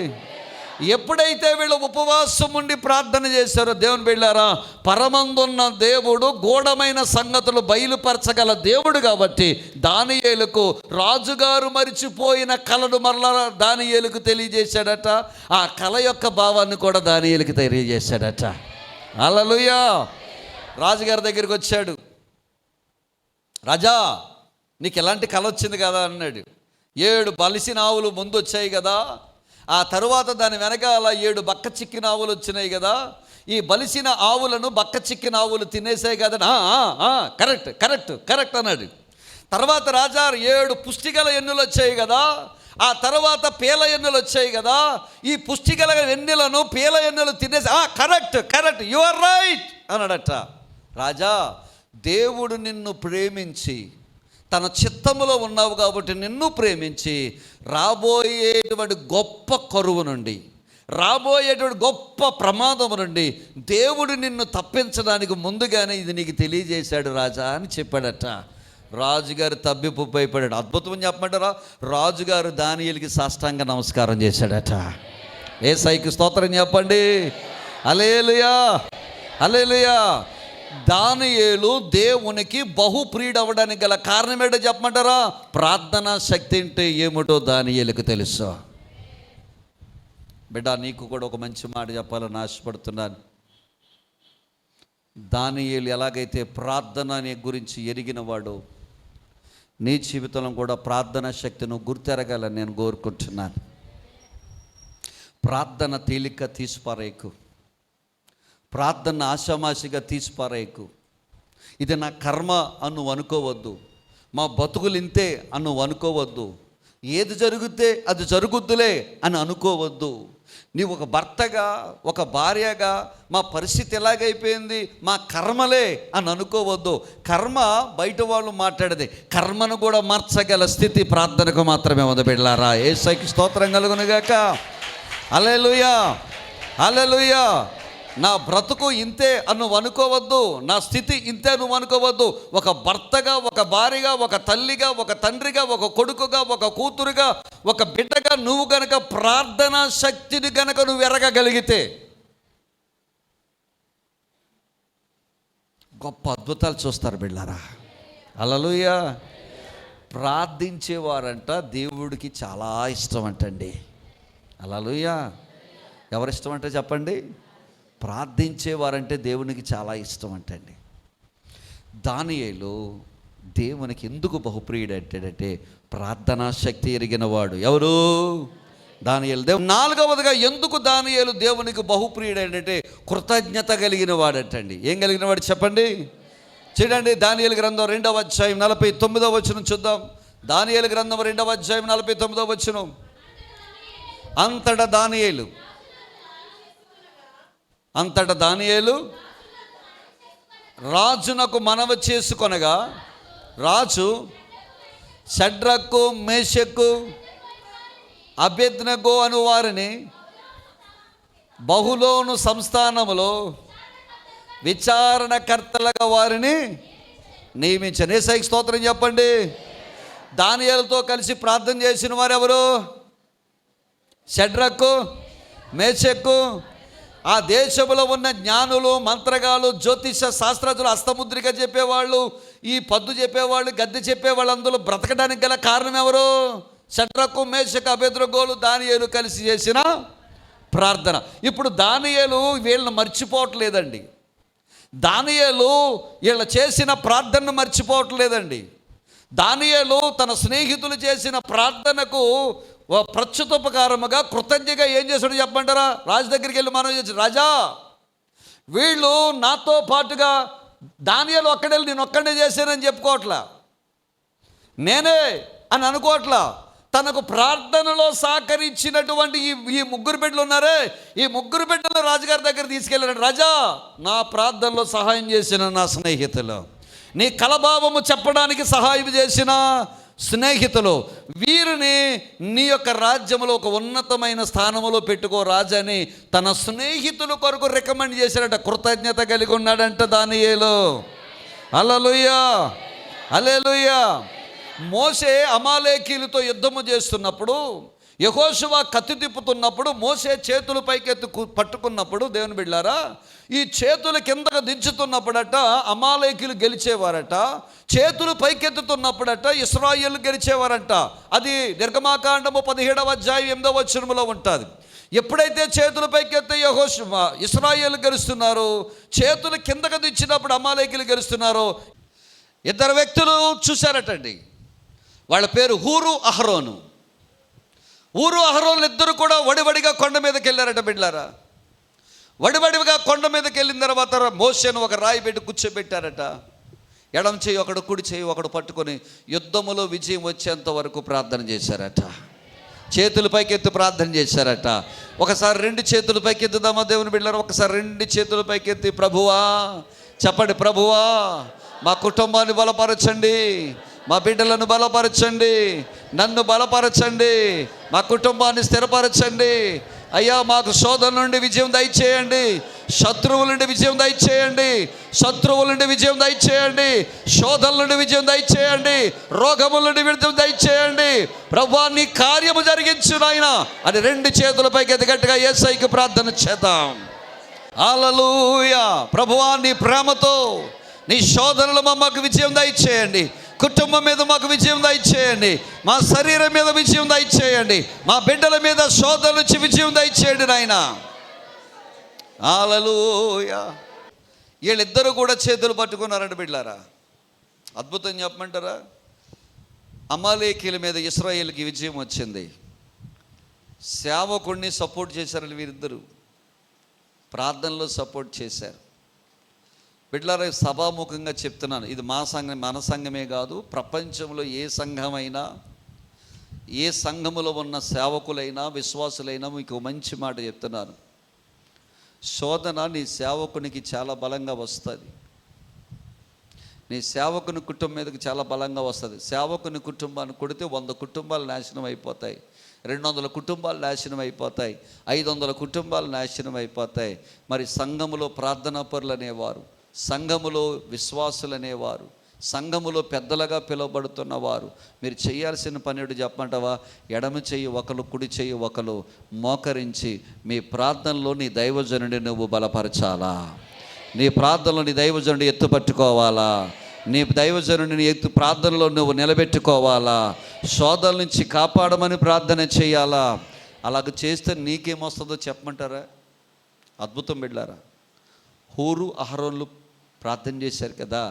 ఎప్పుడైతే వీళ్ళు ఉపవాసం ఉండి ప్రార్థన చేశారో దేవుని బిడ్డలారా, పరమందున్న దేవుడు గూఢమైన సంగతులు బయలుపరచగల దేవుడు కాబట్టి దానియేలుకు రాజుగారు మరిచిపోయిన కళను మరలా దానియేలుకు తెలియజేశాడట. ఆ కళ యొక్క భావాన్ని కూడా దానియేలుకు తెలియజేశాడట. హల్లెలూయా. రాజుగారి దగ్గరికి వచ్చాడు. రాజా నీకు ఎలాంటి కళ వచ్చింది కదా అన్నాడు. 7 బలిసిన ఆవులు ముందు వచ్చాయి కదా, ఆ తరువాత దాని వెనకాల 7 బక్క చిక్కిన ఆవులు వచ్చినాయి కదా, ఈ బలిసిన ఆవులను బక్క చిక్కిన ఆవులు తినేసాయి కదా. కరెక్ట్ కరెక్ట్ కరెక్ట్ అన్నాడు. తర్వాత రాజా 7 పుష్టిగల ఎన్నులు వచ్చాయి కదా, ఆ తర్వాత పీల ఎన్నులు వచ్చాయి కదా, ఈ పుష్టిగల ఎన్నులను పీల ఎన్నులు తినేసి correct correct you are right అన్నాడట. రాజా దేవుడు నిన్ను ప్రేమించి తన చిత్తములో ఉన్నావు కాబట్టి నిన్ను ప్రేమించి రాబోయేటువంటి గొప్ప కరువు నుండి, రాబోయేటువంటి గొప్ప ప్రమాదము నుండి దేవుడు నిన్ను తప్పించడానికి ముందుగానే ఇది నీకు తెలియజేశాడు రాజా అని చెప్పాడట. రాజుగారు తబ్బిపుప్పు అయిపోయాడు. అద్భుతం చెప్పమంటారా, రాజుగారు దానియేలుకి సాష్టాంగ నమస్కారం చేశాడట. యేసయ్యకి స్తోత్రం చెప్పండి. హల్లెలూయా హల్లెలూయా. దానియేలు దేవునికి బహుప్రియుడు అవ్వడానికి గల కారణం ఏంటో చెప్పమంటారా, ప్రార్థనా శక్తి అంటే ఏమిటో దానియేలుకు తెలుసు. బిడ్డ నీకు కూడా ఒక మంచి మాట చెప్పాలని ఆశపడుతున్నాను. దానియేలు ఎలాగైతే ప్రార్థన అనే గురించి ఎరిగినవాడు, నీ జీవితంలో కూడా ప్రార్థనా శక్తిని గుర్తెరగాలని నేను కోరుకుంటున్నాను. ప్రార్థన తేలిక తీసిపారేయకు, ప్రార్థన ఆషామాషిగా తీసిపారేయకు. ఇది నా కర్మ అని నువ్వు అనుకోవద్దు, మా బతుకులు ఇంతే అని నువ్వు అనుకోవద్దు, ఏది జరిగితే అది జరుగుద్దులే అని అనుకోవద్దు. నీవు ఒక భర్తగా, ఒక భార్యగా మా పరిస్థితి ఎలాగైపోయింది, మా కర్మలే అని అనుకోవద్దు. కర్మ బయట వాళ్ళు మాట్లాడేది, కర్మను కూడా మార్చగల స్థితి ప్రార్థనకు మాత్రమే ఉంది బిడ్డలారా. యేసయ్యకి స్తోత్రం కలుగునుగాక. హల్లెలూయా, హల్లెలూయా. నా బ్రతుకు ఇంతే అని నువ్వు అనుకోవద్దు, నా స్థితి ఇంతే నువ్వు అనుకోవద్దు. ఒక భర్తగా, ఒక భార్యగా, ఒక తల్లిగా, ఒక తండ్రిగా, ఒక కొడుకుగా, ఒక కూతురుగా, ఒక బిడ్డగా నువ్వు గనక ప్రార్థనా శక్తిని గనక నువ్వు ఎరగగలిగితే గొప్ప అద్భుతాలు చూస్తారు బిడ్డారా. హల్లెలూయా. ప్రార్థించేవారంట దేవుడికి చాలా ఇష్టం అంటండి. హల్లెలూయా. ఎవరిష్టం అంటే చెప్పండి? ప్రార్థించేవారంటే దేవునికి చాలా ఇష్టం అంటండి. దానియేలు దేవునికి ఎందుకు బహుప్రియుడు అంటాడంటే ప్రార్థనా శక్తి ఎరిగిన వాడు. ఎవరు? దానియేలు. దేవుడు. నాలుగవదిగా ఎందుకు దానియేలు దేవునికి బహుప్రియుడు అంటే కృతజ్ఞత కలిగిన వాడు అంటండి. ఏం కలిగిన వాడు చెప్పండి? చూడండి, దానియేలు గ్రంథం 2వ అధ్యాయం 49వ వచనం చూద్దాం. దానియేలు గ్రంథం 2వ అధ్యాయం 49వ వచనం. అంతటా దానియేలు రాజునకు మనవి చేసుకొనగా, రాజు షడ్రకు, మేషకు, అబేద్నెగో అను వారిని బబులోను సంస్థానములో విచారణకర్తలుగా వారిని నియమించాను. యేసయ్యకి స్తోత్రం చెప్పండి. దానియేలుతో కలిసి ప్రార్థన చేసిన వారు ఎవరు? షడ్రకు, మేషకు. ఆ దేశంలో ఉన్న జ్ఞానులు, మంత్రగాలు, జ్యోతిష శాస్త్రజ్ఞులు, హస్తముద్రిక చెప్పేవాళ్ళు, ఈ పద్దు చెప్పేవాళ్ళు, గద్దె చెప్పేవాళ్ళు, అందులో బ్రతకడానికి గల కారణం ఎవరు? షడ్రకు, మేషకు, అబేద్నెగోలు, దానియేలు కలిసి చేసిన ప్రార్థన. ఇప్పుడు దానియేలు వీళ్ళని మర్చిపోవట్లేదండి. దానియేలు వీళ్ళ చేసిన ప్రార్థనను మర్చిపోవట్లేదండి. దానియేలు తన స్నేహితులు చేసిన ప్రార్థనకు ప్రత్యుపకారముగా, కృతజ్ఞగా ఏం చేశాడు చెప్పమంటారా? రాజు దగ్గరికి వెళ్ళి మనం చేసి, రాజా వీళ్ళు నాతో పాటుగా, దానియేలు ఒక్కడెళ్ళి నేను ఒక్కడే చేశానని చెప్పుకోవట్లా, నేనే అని అనుకోవట్లా. తనకు ప్రార్థనలో సహకరించినటువంటి ఈ ముగ్గురు బిడ్డలు ఉన్నారే, ఈ ముగ్గురు బిడ్డలు రాజుగారి దగ్గర తీసుకెళ్ళాడు. రాజా, నా ప్రార్థనలో సహాయం చేసిన నా స్నేహితులు, నీ కలభావము చెప్పడానికి సహాయం చేసిన స్నేహితులు, వీరిని నీ యొక్క రాజ్యంలో ఒక ఉన్నతమైన స్థానంలో పెట్టుకో రాజని తన స్నేహితుల కొరకు రికమెండ్ చేశాడట. కృతజ్ఞత కలిగి ఉన్నాడంట దానియేలు. హల్లెలూయా, హల్లెలూయా. మోషే అమాలేకీలతో యుద్ధము చేస్తున్నప్పుడు, యెహోషువ కత్తి తిప్పుతున్నప్పుడు, మోషే చేతులు పైకెత్తి పట్టుకున్నప్పుడు, దేవుని బిడ్డలారా, ఈ చేతులు కిందకు దించుతున్నప్పుడట అమాలేకీలు గెలిచేవారట, చేతులు పైకెత్తుతున్నప్పుడట ఇశ్రాయేలు గెలిచేవారంట. అది నిర్గమాకాండము 17వ అధ్యాయం 8వ వచనములో ఉంటుంది. ఎప్పుడైతే చేతులు పైకెత్తే యెహోషువ, ఇశ్రాయేలు గెలుస్తున్నారు, చేతులు కిందకు దించినప్పుడు అమాలేకీలు గెలుస్తున్నారు. ఇద్దరు వ్యక్తులు చూశారటండి. వాళ్ళ పేరు హూరు, అహరోను. ఊరు, అహరోను ఇద్దరు కూడా వడివడిగా కొండ మీదకి వెళ్ళారట బిడ్డలారా. వడివడిగా కొండ మీదకి వెళ్ళిన తర్వాత మోషేను ఒక రాయి పెట్టి కూర్చోబెట్టారట. ఎడమ చేయి ఒకడు, కుడి చేయి ఒకడు పట్టుకొని యుద్ధములో విజయం వచ్చేంత వరకు ప్రార్థన చేశారట. చేతుల పైకెత్తి ప్రార్థన చేశారట. ఒకసారి 2 చేతుల పైకెత్తుదామా దేవుని బిడ్డలారా? ఒకసారి 2 చేతుల పైకెత్తి, ప్రభువా చెప్పండి, ప్రభువా మా కుటుంబాన్ని బలపరచండి, మా బిడ్డలను బలపరచండి, నన్ను బలపరచండి, మా కుటుంబాన్ని స్థిరపరచండి అయ్యా. మాకు శోధన నుండి విజయం దయచేయండి, శత్రువుల నుండి విజయం దయచేయండి, శత్రువుల నుండి విజయం దయచేయండి, శోధనల నుండి విజయం దయచేయండి, రోగముల నుండి విజయం దయచేయండి. ప్రభువా నీ కార్యము జరిగించు నాయనా అని 2 చేతుల పైకి గట్టిగా యేసయ్యకి ప్రార్థన చేద్దాం. హల్లెలూయా. ప్రభువా నీ ప్రేమతో నీ శోధనలు మాకు విజయం దయచేయండి, కుటుంబం మీద మాకు విజయం దయచేయండి, మా శరీరం మీద విజయం దయచేయండి, మా బిడ్డల మీద శోధన నుంచి విజయం దయచేయండి నాయనా. హల్లెలూయా. వీళ్ళిద్దరూ కూడా చేతులు పట్టుకున్నారంట బిడ్లారా. అద్భుతం చెప్పమంటారా? అమాలేకీల మీద ఇశ్రాయేలుకి విజయం వచ్చింది. సేవకుడిని సపోర్ట్ చేశారు వీరిద్దరు, ప్రార్థనలో సపోర్ట్ చేశారు. బిడ్లారా, సభాముఖంగా చెప్తున్నాను, ఇది మన సంఘమే కాదు, ప్రపంచంలో ఏ సంఘమైనా, ఏ సంఘములో ఉన్న సేవకులైనా విశ్వాసులైనా మీకు మంచి మాట చెప్తున్నాను. శోధన నీ సేవకునికి చాలా బలంగా వస్తుంది. నీ సేవకుని కుటుంబం మీదకి చాలా బలంగా వస్తుంది. సేవకుని కుటుంబాన్ని కొడితే 100 కుటుంబాలు నాశనం అయిపోతాయి, 200 కుటుంబాలు నాశనం అయిపోతాయి, 500 కుటుంబాలు నాశనం అయిపోతాయి. మరి సంఘములో ప్రార్థనా పరులు అనేవారు, సంఘములో విశ్వాసులు అనేవారు, సంఘములో పెద్దలుగా పిలువబడుతున్నవారు, మీరు చేయాల్సిన పని ఏంటో చెప్పమంటావా? ఎడమ చెయ్యి ఒకరు, కుడి చెయ్యి ఒకరు మోకరించి మీ ప్రార్థనలో నీ దైవజనుడిని నువ్వు బలపరచాలా, నీ ప్రార్థనలో నీ దైవజనుడిని ఎత్తుపట్టుకోవాలా, నీ దైవజనుడిని ప్రార్థనలో నువ్వు నిలబెట్టుకోవాలా, శోధల నుంచి కాపాడమని ప్రార్థన చేయాలా. అలాగ చేస్తే నీకేమొస్తుందో చెప్పమంటారా? అద్భుతం బిడ్డారా. హూరు అహరోన్లు ప్రార్థన చేశారు కదా,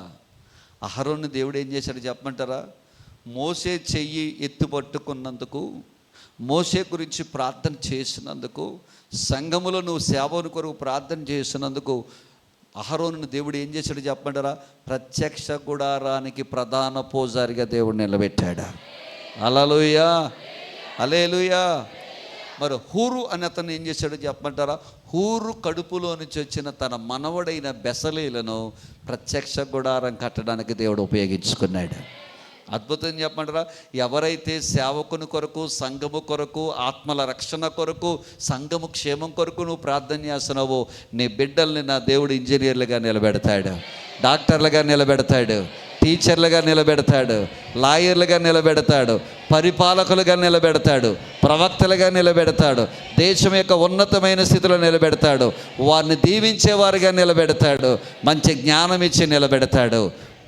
అహరోను దేవుడు ఏం చేశాడు చెప్పమంటారా? మోసే చెయ్యి ఎత్తు పట్టుకున్నందుకు, మోసే గురించి ప్రార్థన చేసినందుకు, సంఘములో నువ్వు సేవను కొరకు ప్రార్థన చేసినందుకు అహరోనుని దేవుడు ఏం చేశాడు చెప్పమంటారా? ప్రత్యక్ష గుడారానికి ప్రధాన పూజారిగా దేవుడు నిలబెట్టాడు. హల్లెలూయా, హల్లెలూయా. మరి హూరు అని అతను ఏం చేశాడో చెప్పమంటారా? హూరు కడుపులో నుంచి వచ్చిన తన మనవడైన బెసలేలను ప్రత్యక్ష గుడారం కట్టడానికి దేవుడు ఉపయోగించుకున్నాడు. అద్భుతం చెప్పమంటారా? ఎవరైతే సేవకుని కొరకు, సంఘము కొరకు, ఆత్మల రక్షణ కొరకు, సంఘము క్షేమం కొరకు నువ్వు ప్రార్థన చేస్తున్నావో నీ బిడ్డల్ని నా దేవుడు ఇంజనీర్లుగా నిలబెడతాడు, డాక్టర్లుగా నిలబెడతాడు, టీచర్లుగా నిలబెడతాడు, లాయర్లుగా నిలబెడతాడు, పరిపాలకులుగా నిలబెడతాడు, ప్రవక్తలుగా నిలబెడతాడు, దేశం యొక్క ఉన్నతమైన స్థితిలో నిలబెడతాడు, వారిని దీవించేవారుగా నిలబెడతాడు, మంచి జ్ఞానం ఇచ్చి నిలబెడతాడు.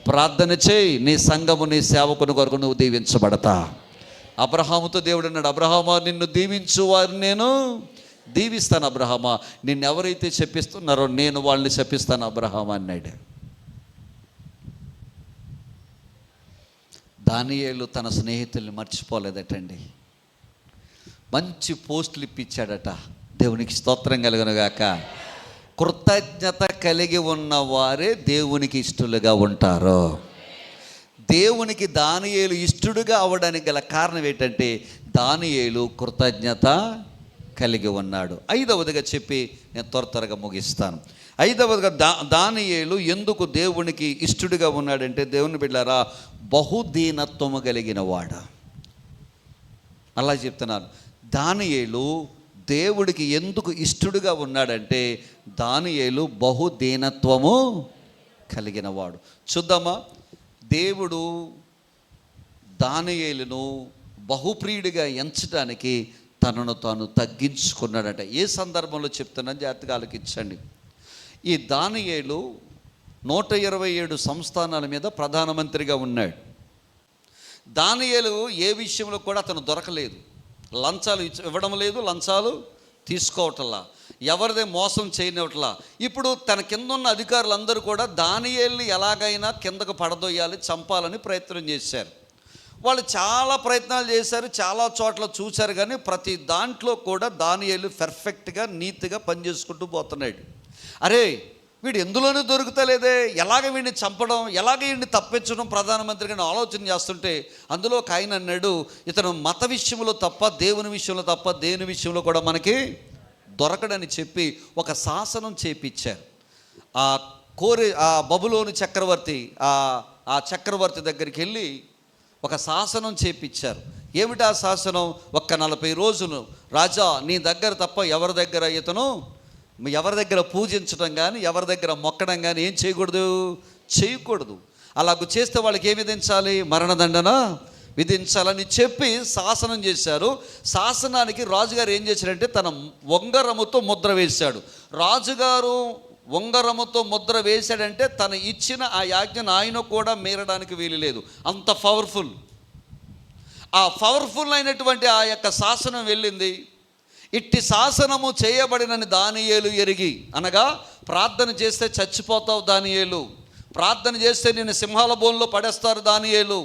ప్రార్థన చేయి, నీ సంఘము నీ సేవకుని కొరకు నువ్వు దీవించబడతా. అబ్రహాముతో దేవుడు అన్నాడు, అబ్రహామా నిన్ను దీవించు వారిని నేను దీవిస్తాను. అబ్రహామా నిన్ను ఎవరైతే శపిస్తున్నారో నేను వాళ్ళని శపిస్తాను అబ్రహామా అన్నాడు. దానియేలు తన స్నేహితుల్ని మర్చిపోలేదటండి, మంచి పోస్టులు ఇప్పించాడట. దేవునికి స్తోత్రం కలుగునుగాక. కృతజ్ఞత కలిగి ఉన్నవారే దేవునికి ఇష్టలుగా ఉంటారు. దేవునికి దానియేలు ఇష్టడుగా అవడానికి గల కారణం ఏంటంటే దానియేలు కృతజ్ఞత కలిగి ఉన్నాడు. 5వదిగా చెప్పి నేను త్వరగా ముగిస్తాను. 5వదిగా దానియేలు ఎందుకు దేవునికి ఇష్టడుగా ఉన్నాడంటే, దేవుని బిడ్డలారా, బహుదీనత్వము కలిగిన వాడు. అలా చెప్తున్నాను. దానియేలు దేవుడికి ఎందుకు ఇష్టడుగా ఉన్నాడంటే దానియేలు బహుదీనత్వము కలిగిన వాడు. చూద్దామా? దేవుడు దానియేలును బహుప్రియుడిగా ఎంచడానికి తనను తాను తగ్గించుకున్నాడట. ఏ సందర్భంలో చెప్తున్నాను జాగ్రత్తగా ఆలకించండి. ఈ దానియేలు 127 సంస్థానాల మీద ప్రధానమంత్రిగా ఉన్నాడు. దానియేలు ఏ విషయంలో కూడా అతను దొరకలేదు, లంచాలు ఇవ్వడం లేదు, లంచాలు తీసుకోవట్లా, ఎవరిదే మోసం చేయనివట్లా. ఇప్పుడు తన కింద ఉన్న అధికారులందరూ కూడా దానియేలుని ఎలాగైనా కిందకు పడదొయ్యాలి, చంపాలని ప్రయత్నం చేశారు. వాళ్ళు చాలా ప్రయత్నాలు చేశారు, చాలా చోట్ల చూశారు, కానీ ప్రతి దాంట్లో కూడా దానియేలు పర్ఫెక్ట్గా నీతిగా పనిచేసుకుంటూ పోతున్నాడు. అరే వీడు ఎందులోనూ దొరుకుతలేదే, ఎలాగ వీడిని చంపడం, ఎలాగ వీడిని తప్పించడం ప్రధానమంత్రిగా ఆలోచన చేస్తుంటే అందులో ఒక ఆయన అన్నాడు, ఇతను మత విషయంలో తప్ప దేవుని విషయంలో తప్ప దేని విషయంలో కూడా మనకి దొరకడని చెప్పి ఒక శాసనం చేపించారు. ఆ బబులోను చక్రవర్తి ఆ చక్రవర్తి దగ్గరికి వెళ్ళి ఒక శాసనం చేపించారు. ఏమిటి ఆ శాసనం? ఒక్క 40 రోజులు రాజా నీ దగ్గర తప్ప ఎవరి దగ్గర ఇతను ఎవరి దగ్గర పూజించడం కానీ ఎవరి దగ్గర మొక్కడం కానీ ఏం చేయకూడదు. అలాగూ చేస్తే వాళ్ళకి ఏం విధించాలి? మరణదండన విధించాలని చెప్పి శాసనం చేశారు. శాసనానికి రాజుగారు ఏం చేశారంటే తన ఉంగరముతో ముద్ర వేశాడు. రాజుగారు ఉంగరముతో ముద్ర వేశాడంటే తను ఇచ్చిన ఆ యాజ్ఞను ఆయన కూడా మీరడానికి వీలు లేదు, అంత పవర్ఫుల్. ఆ పవర్ఫుల్ అయినటువంటి ఆ యొక్క శాసనం వెళ్ళింది. ఇట్టి శాసనము చేయబడినని దానియేలు ఎరిగి, అనగా ప్రార్థన చేస్తే చచ్చిపోతావు దానియేలు, ప్రార్థన చేస్తే నేను సింహాల బోన్లో పడేస్తారు దానియేలు,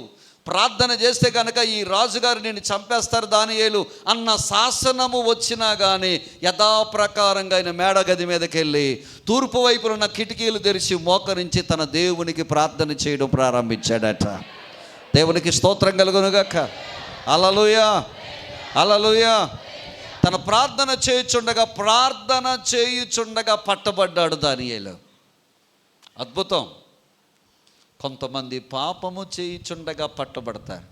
ప్రార్థన చేస్తే కనుక ఈ రాజుగారు నేను చంపేస్తారు దానియేలు అన్న శాసనము వచ్చినా కానీ యథాప్రకారంగా ఆయన మేడగది మీదకి వెళ్ళి తూర్పు వైపున ఉన్న కిటికీలు తెరిచి మోకరించి తన దేవునికి ప్రార్థన చేయడం ప్రారంభించాడట. దేవునికి స్తోత్రం కలుగునుగాక. హల్లెలూయా, హల్లెలూయా. తన ప్రార్థన చేయుచుండగా పట్టబడ్డాడు దానియేలు. అద్భుతం. కొంతమంది పాపము చేయుచుండగా పట్టబడతారు,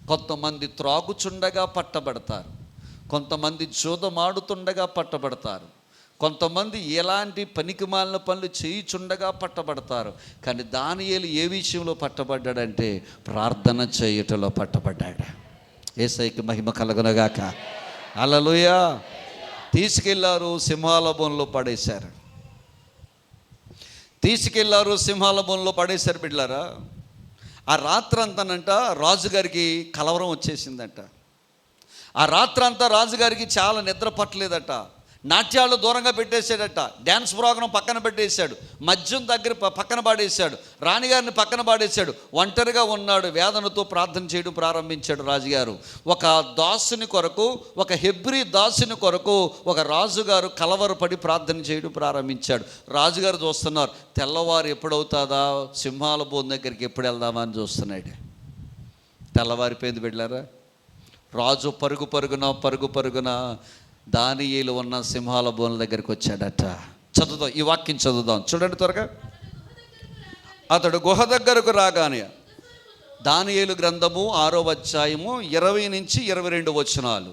కొంతమంది త్రాగుచుండగా పట్టబడతారు, కొంతమంది జూదమాడుతుండగా పట్టబడతారు, కొంతమంది ఎలాంటి పనికిమాలిన పనులు చేయుచుండగా పట్టబడతారు. కానీ దానియేలు ఏ విషయంలో పట్టబడ్డాడంటే ప్రార్థన చేయుటలో పట్టబడ్డాడు. యేసయ్యకి మహిమ కలుగునుగాక. హల్లెలూయా. తీసుకెళ్లారు, సింహాల బోన్లో పడేశారు. సింహాల బోన్లో పడేశారు బిడ్డలారా. ఆ రాత్రంతానంట రాజుగారికి కలవరం వచ్చేసిందంట. ఆ రాత్రంతా రాజుగారికి చాలా నిద్ర పట్టలేదట. నాట్యాలు దూరంగా పెట్టేశాడట, డ్యాన్స్ ప్రోగ్రాం పక్కన పెట్టేశాడు, మద్యం దగ్గర పక్కన పాడేశాడు, రాణిగారిని పక్కన పాడేశాడు, ఒంటరిగా ఉన్నాడు. వేదనతో ప్రార్థన చేయడం ప్రారంభించాడు రాజుగారు. ఒక దాసుని కొరకు, ఒక హెబ్రీ దాసుని కొరకు ఒక రాజుగారు కలవరపడి ప్రార్థన చేయడం ప్రారంభించాడు. రాజుగారు చూస్తున్నారు, తెల్లవారు ఎప్పుడవుతుందా, సింహాల బోన్ దగ్గరికి ఎప్పుడు వెళ్దామా అని చూస్తున్నాడు. తెల్లవారిపోయింది బిడ్డలారా. రాజు పరుగు పరుగున దానియేలు ఉన్న సింహాల బోన్ల దగ్గరికి వచ్చాడట. చదువుదాం, ఈ వాక్యం చదువుదాం, చూడండి త్వరగా. అతడు గుహ దగ్గరకు రాగానే, దానియేలు గ్రంథము 6వ అధ్యాయము 20 నుంచి 22 వచనాలు.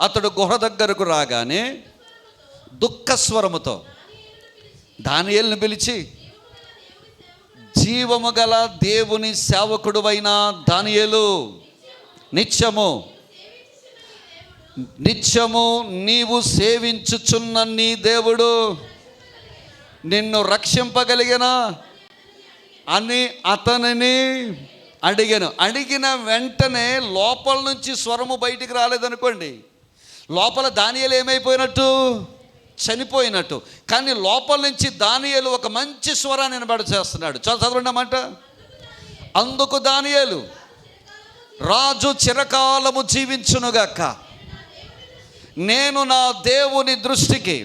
అతడు గుహ దగ్గరకు రాగానే దుఃఖస్వరముతో దానియేలుని పిలిచి, జీవము గల దేవుని సేవకుడువైన దానియేలు, నిత్యము నీవు సేవించుచున్న నీ దేవుడు నిన్ను రక్షింపగలిగినా అని అతనిని అడిగాను. అడిగిన వెంటనే లోపల నుంచి స్వరము బయటికి రాలేదనుకోండి, లోపల దానియేలు ఏమైపోయినట్టు, చనిపోయినట్టు. కానీ లోపల నుంచి దానియేలు ఒక మంచి స్వరాన్ని వినబడి చేస్తున్నాడు. చదవండమాట. అందుకు దానియేలు, రాజు చిరకాలము జీవించునుగాక, నేను నా దేవుని దృష్టికి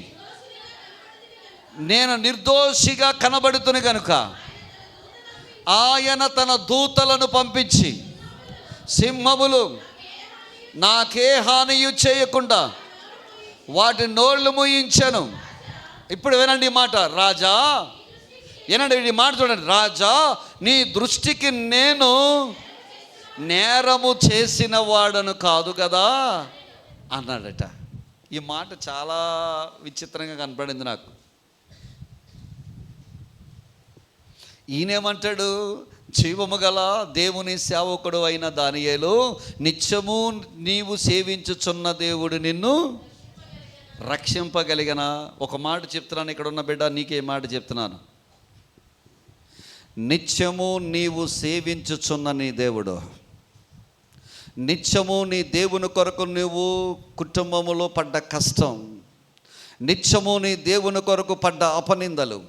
నేను నిర్దోషిగా కనబడుతుని కనుక ఆయన తన దూతలను పంపించి సింహములు నాకే హానియు చేయకుండా వాటి నోళ్ళు మూయించెను. ఇప్పుడు వినండి ఈ మాట. రాజా, వినండి ఈ మాట చూడండి. రాజా, నీ దృష్టికి నేను నేరము చేసిన వాడను కాదు కదా అన్నాడట. ఈ మాట చాలా విచిత్రంగా కనపడింది నాకు. ఈయనేమంటాడు, జీవము గల దేవుని సేవకుడు అయిన దానియేలు, నిత్యము నీవు సేవించుచున్న దేవుడు నిన్ను రక్షింపగలిగిన. ఒక మాట చెప్తున్నాను, ఇక్కడ ఉన్న బిడ్డ నీకే మాట చెప్తున్నాను. నిత్యము నీవు సేవించుచున్న నీ దేవుడు, నిత్యము నీ దేవుని కొరకు నువ్వు కుటుంబములో పడ్డ కష్టం, నిత్యము నీ దేవుని కొరకు పడ్డ అపనిందలు,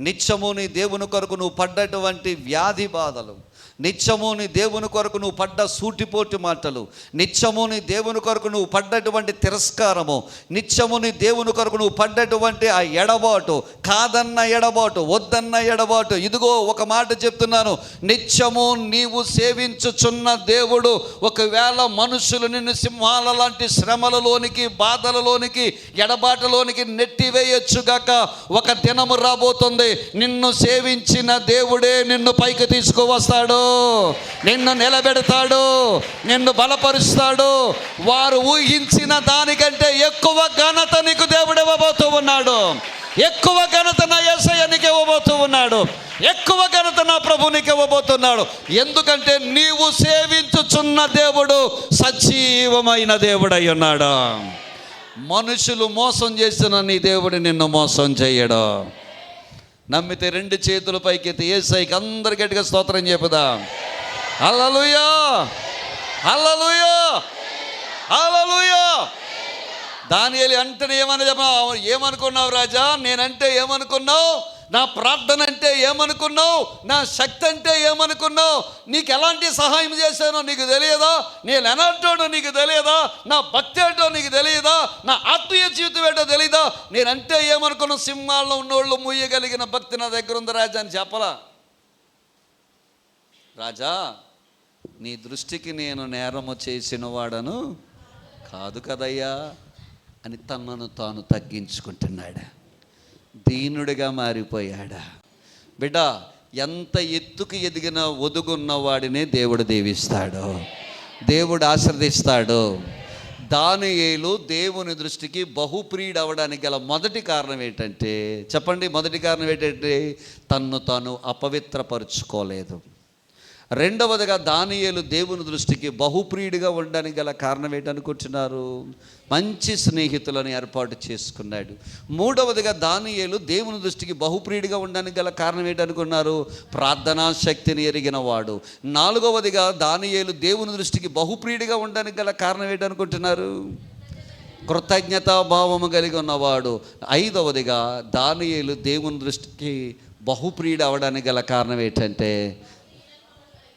నిత్యము నీ దేవుని కొరకు నువ్వు పడ్డటువంటి వ్యాధి బాధలు, నిత్యము నీ దేవుని కొరకు నువ్వు పడ్డ సూటిపోటి మాటలు, నిత్యము నీ దేవుని కొరకు నువ్వు పడ్డటువంటి తిరస్కారము, నిత్యము నీ దేవుని కొరకు నువ్వు పడ్డటువంటి ఆ ఎడబాటు, కాదన్న ఎడబాటు, వద్దన్న ఎడబాటు. ఇదిగో ఒక మాట చెప్తున్నాను, నిత్యము నీవు సేవించుచున్న దేవుడు ఒకవేళ మనుషులు నిన్ను సింహాల లాంటి శ్రమలలోనికి, బాధలలోనికి, ఎడబాటులోనికి నెట్టివేయచ్చుగాక, ఒక దినము రాబోతుంది, నిన్ను సేవించిన దేవుడే నిన్ను పైకి తీసుకువస్తాడు, నిన్ను నిలబెడతాడు, నిన్ను బలపరుస్తాడు. వారు ఊహించిన దానికంటే ఎక్కువ ఘనత నీకు దేవుడు ఇవ్వబోతూ ఉన్నాడు. ఎక్కువ ఘనత నా యేసయ్య నీకు ఇవ్వబోతూ ఉన్నాడు. ఎక్కువ ఘనత నా ప్రభు నీకు ఇవ్వబోతున్నాడు. ఎందుకంటే నీవు సేవించుచున్న దేవుడు సజీవమైన దేవుడై ఉన్నాడు. మనుషులు మోసం చేసిన నీ దేవుడు నిన్ను మోసం చేయడు. నమ్మితే 2 చేతుల పైకెత్తి యేసయ్యకి అందరి గట్టిగా స్తోత్రం చెప్పుదాం. హల్లెలూయా, హల్లెలూయా, హల్లెలూయా. దానియేలు వెంటనే ఏమనుకున్నావు రాజా? నేనంటే ఏమనుకున్నావు? నా ప్రార్థన అంటే ఏమనుకున్నావు? నా శక్తి అంటే ఏమనుకున్నావు? నీకు ఎలాంటి సహాయం చేశానో నీకు తెలియదా? నేను ఎలాంటోడో నీకు తెలియదా? నా భక్తి ఏంటో నీకు తెలియదా? నా ఆత్మీయ జీవితం ఏంటో తెలియదా? నేనంటే ఏమనుకున్నావు? సింహాల్లో ఉన్నోళ్ళు మూయగలిగిన భక్తి నా దగ్గర ఉంది రాజా అని చెప్పలా. రాజా, నీ దృష్టికి నేను నేరము చేసిన వాడను కాదు కదయ్యా అని తనను తాను తగ్గించుకుంటున్నాడు. దీనుడిగా మారిపోయాడా? బిడ్డ, ఎంత ఎత్తుకు ఎదిగిన ఒదుగున్న వాడినే దేవుడు దీవిస్తాడు, దేవుడు ఆశీర్దిస్తాడు. దానియేలు దేవుని దృష్టికి బహుప్రియుడు అవ్వడానికి గల మొదటి కారణం ఏంటంటే, చెప్పండి, మొదటి కారణం ఏంటంటే తన్ను తాను అపవిత్రపరుచుకోలేదు. రెండవదిగా దానియేలు దేవుని దృష్టికి బహుప్రియుడిగా ఉండడానికి గల కారణం ఏంటనుకుంటున్నారు? మంచి స్నేహితులను ఏర్పాటు చేసుకున్నాడు. మూడవదిగా దానియేలు దేవుని దృష్టికి బహుప్రియుడిగా ఉండడానికి గల కారణం ఏంటనుకున్నారు? ప్రార్థనా శక్తిని ఎరిగిన వాడు. నాలుగవదిగా దానియేలు దేవుని దృష్టికి బహుప్రియుడిగా ఉండడానికి గల కారణం ఏంటనుకుంటున్నారు? కృతజ్ఞతాభావము కలిగి ఉన్నవాడు. ఐదవదిగా దానియేలు దేవుని దృష్టికి బహుప్రియుడు అవడానికి గల కారణం ఏంటంటే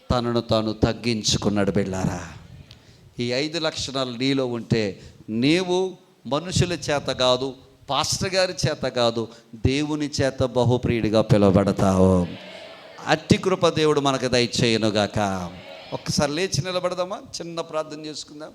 తనను తాను తగ్గించుకున్నాడు. బిళ్ళారా, ఈ 5 లక్షణాలు నీలో ఉంటే నీవు మనుషుల చేత కాదు, పాస్టర్ గారి చేత కాదు, దేవుని చేత బహుప్రియుడిగా పిలువబడతావు. అట్టి కృప దేవుడు మనకు దయచేయునుగాక. ఒక్కసారి లేచి నిలబడదామా? చిన్న ప్రార్థన చేసుకుందాం.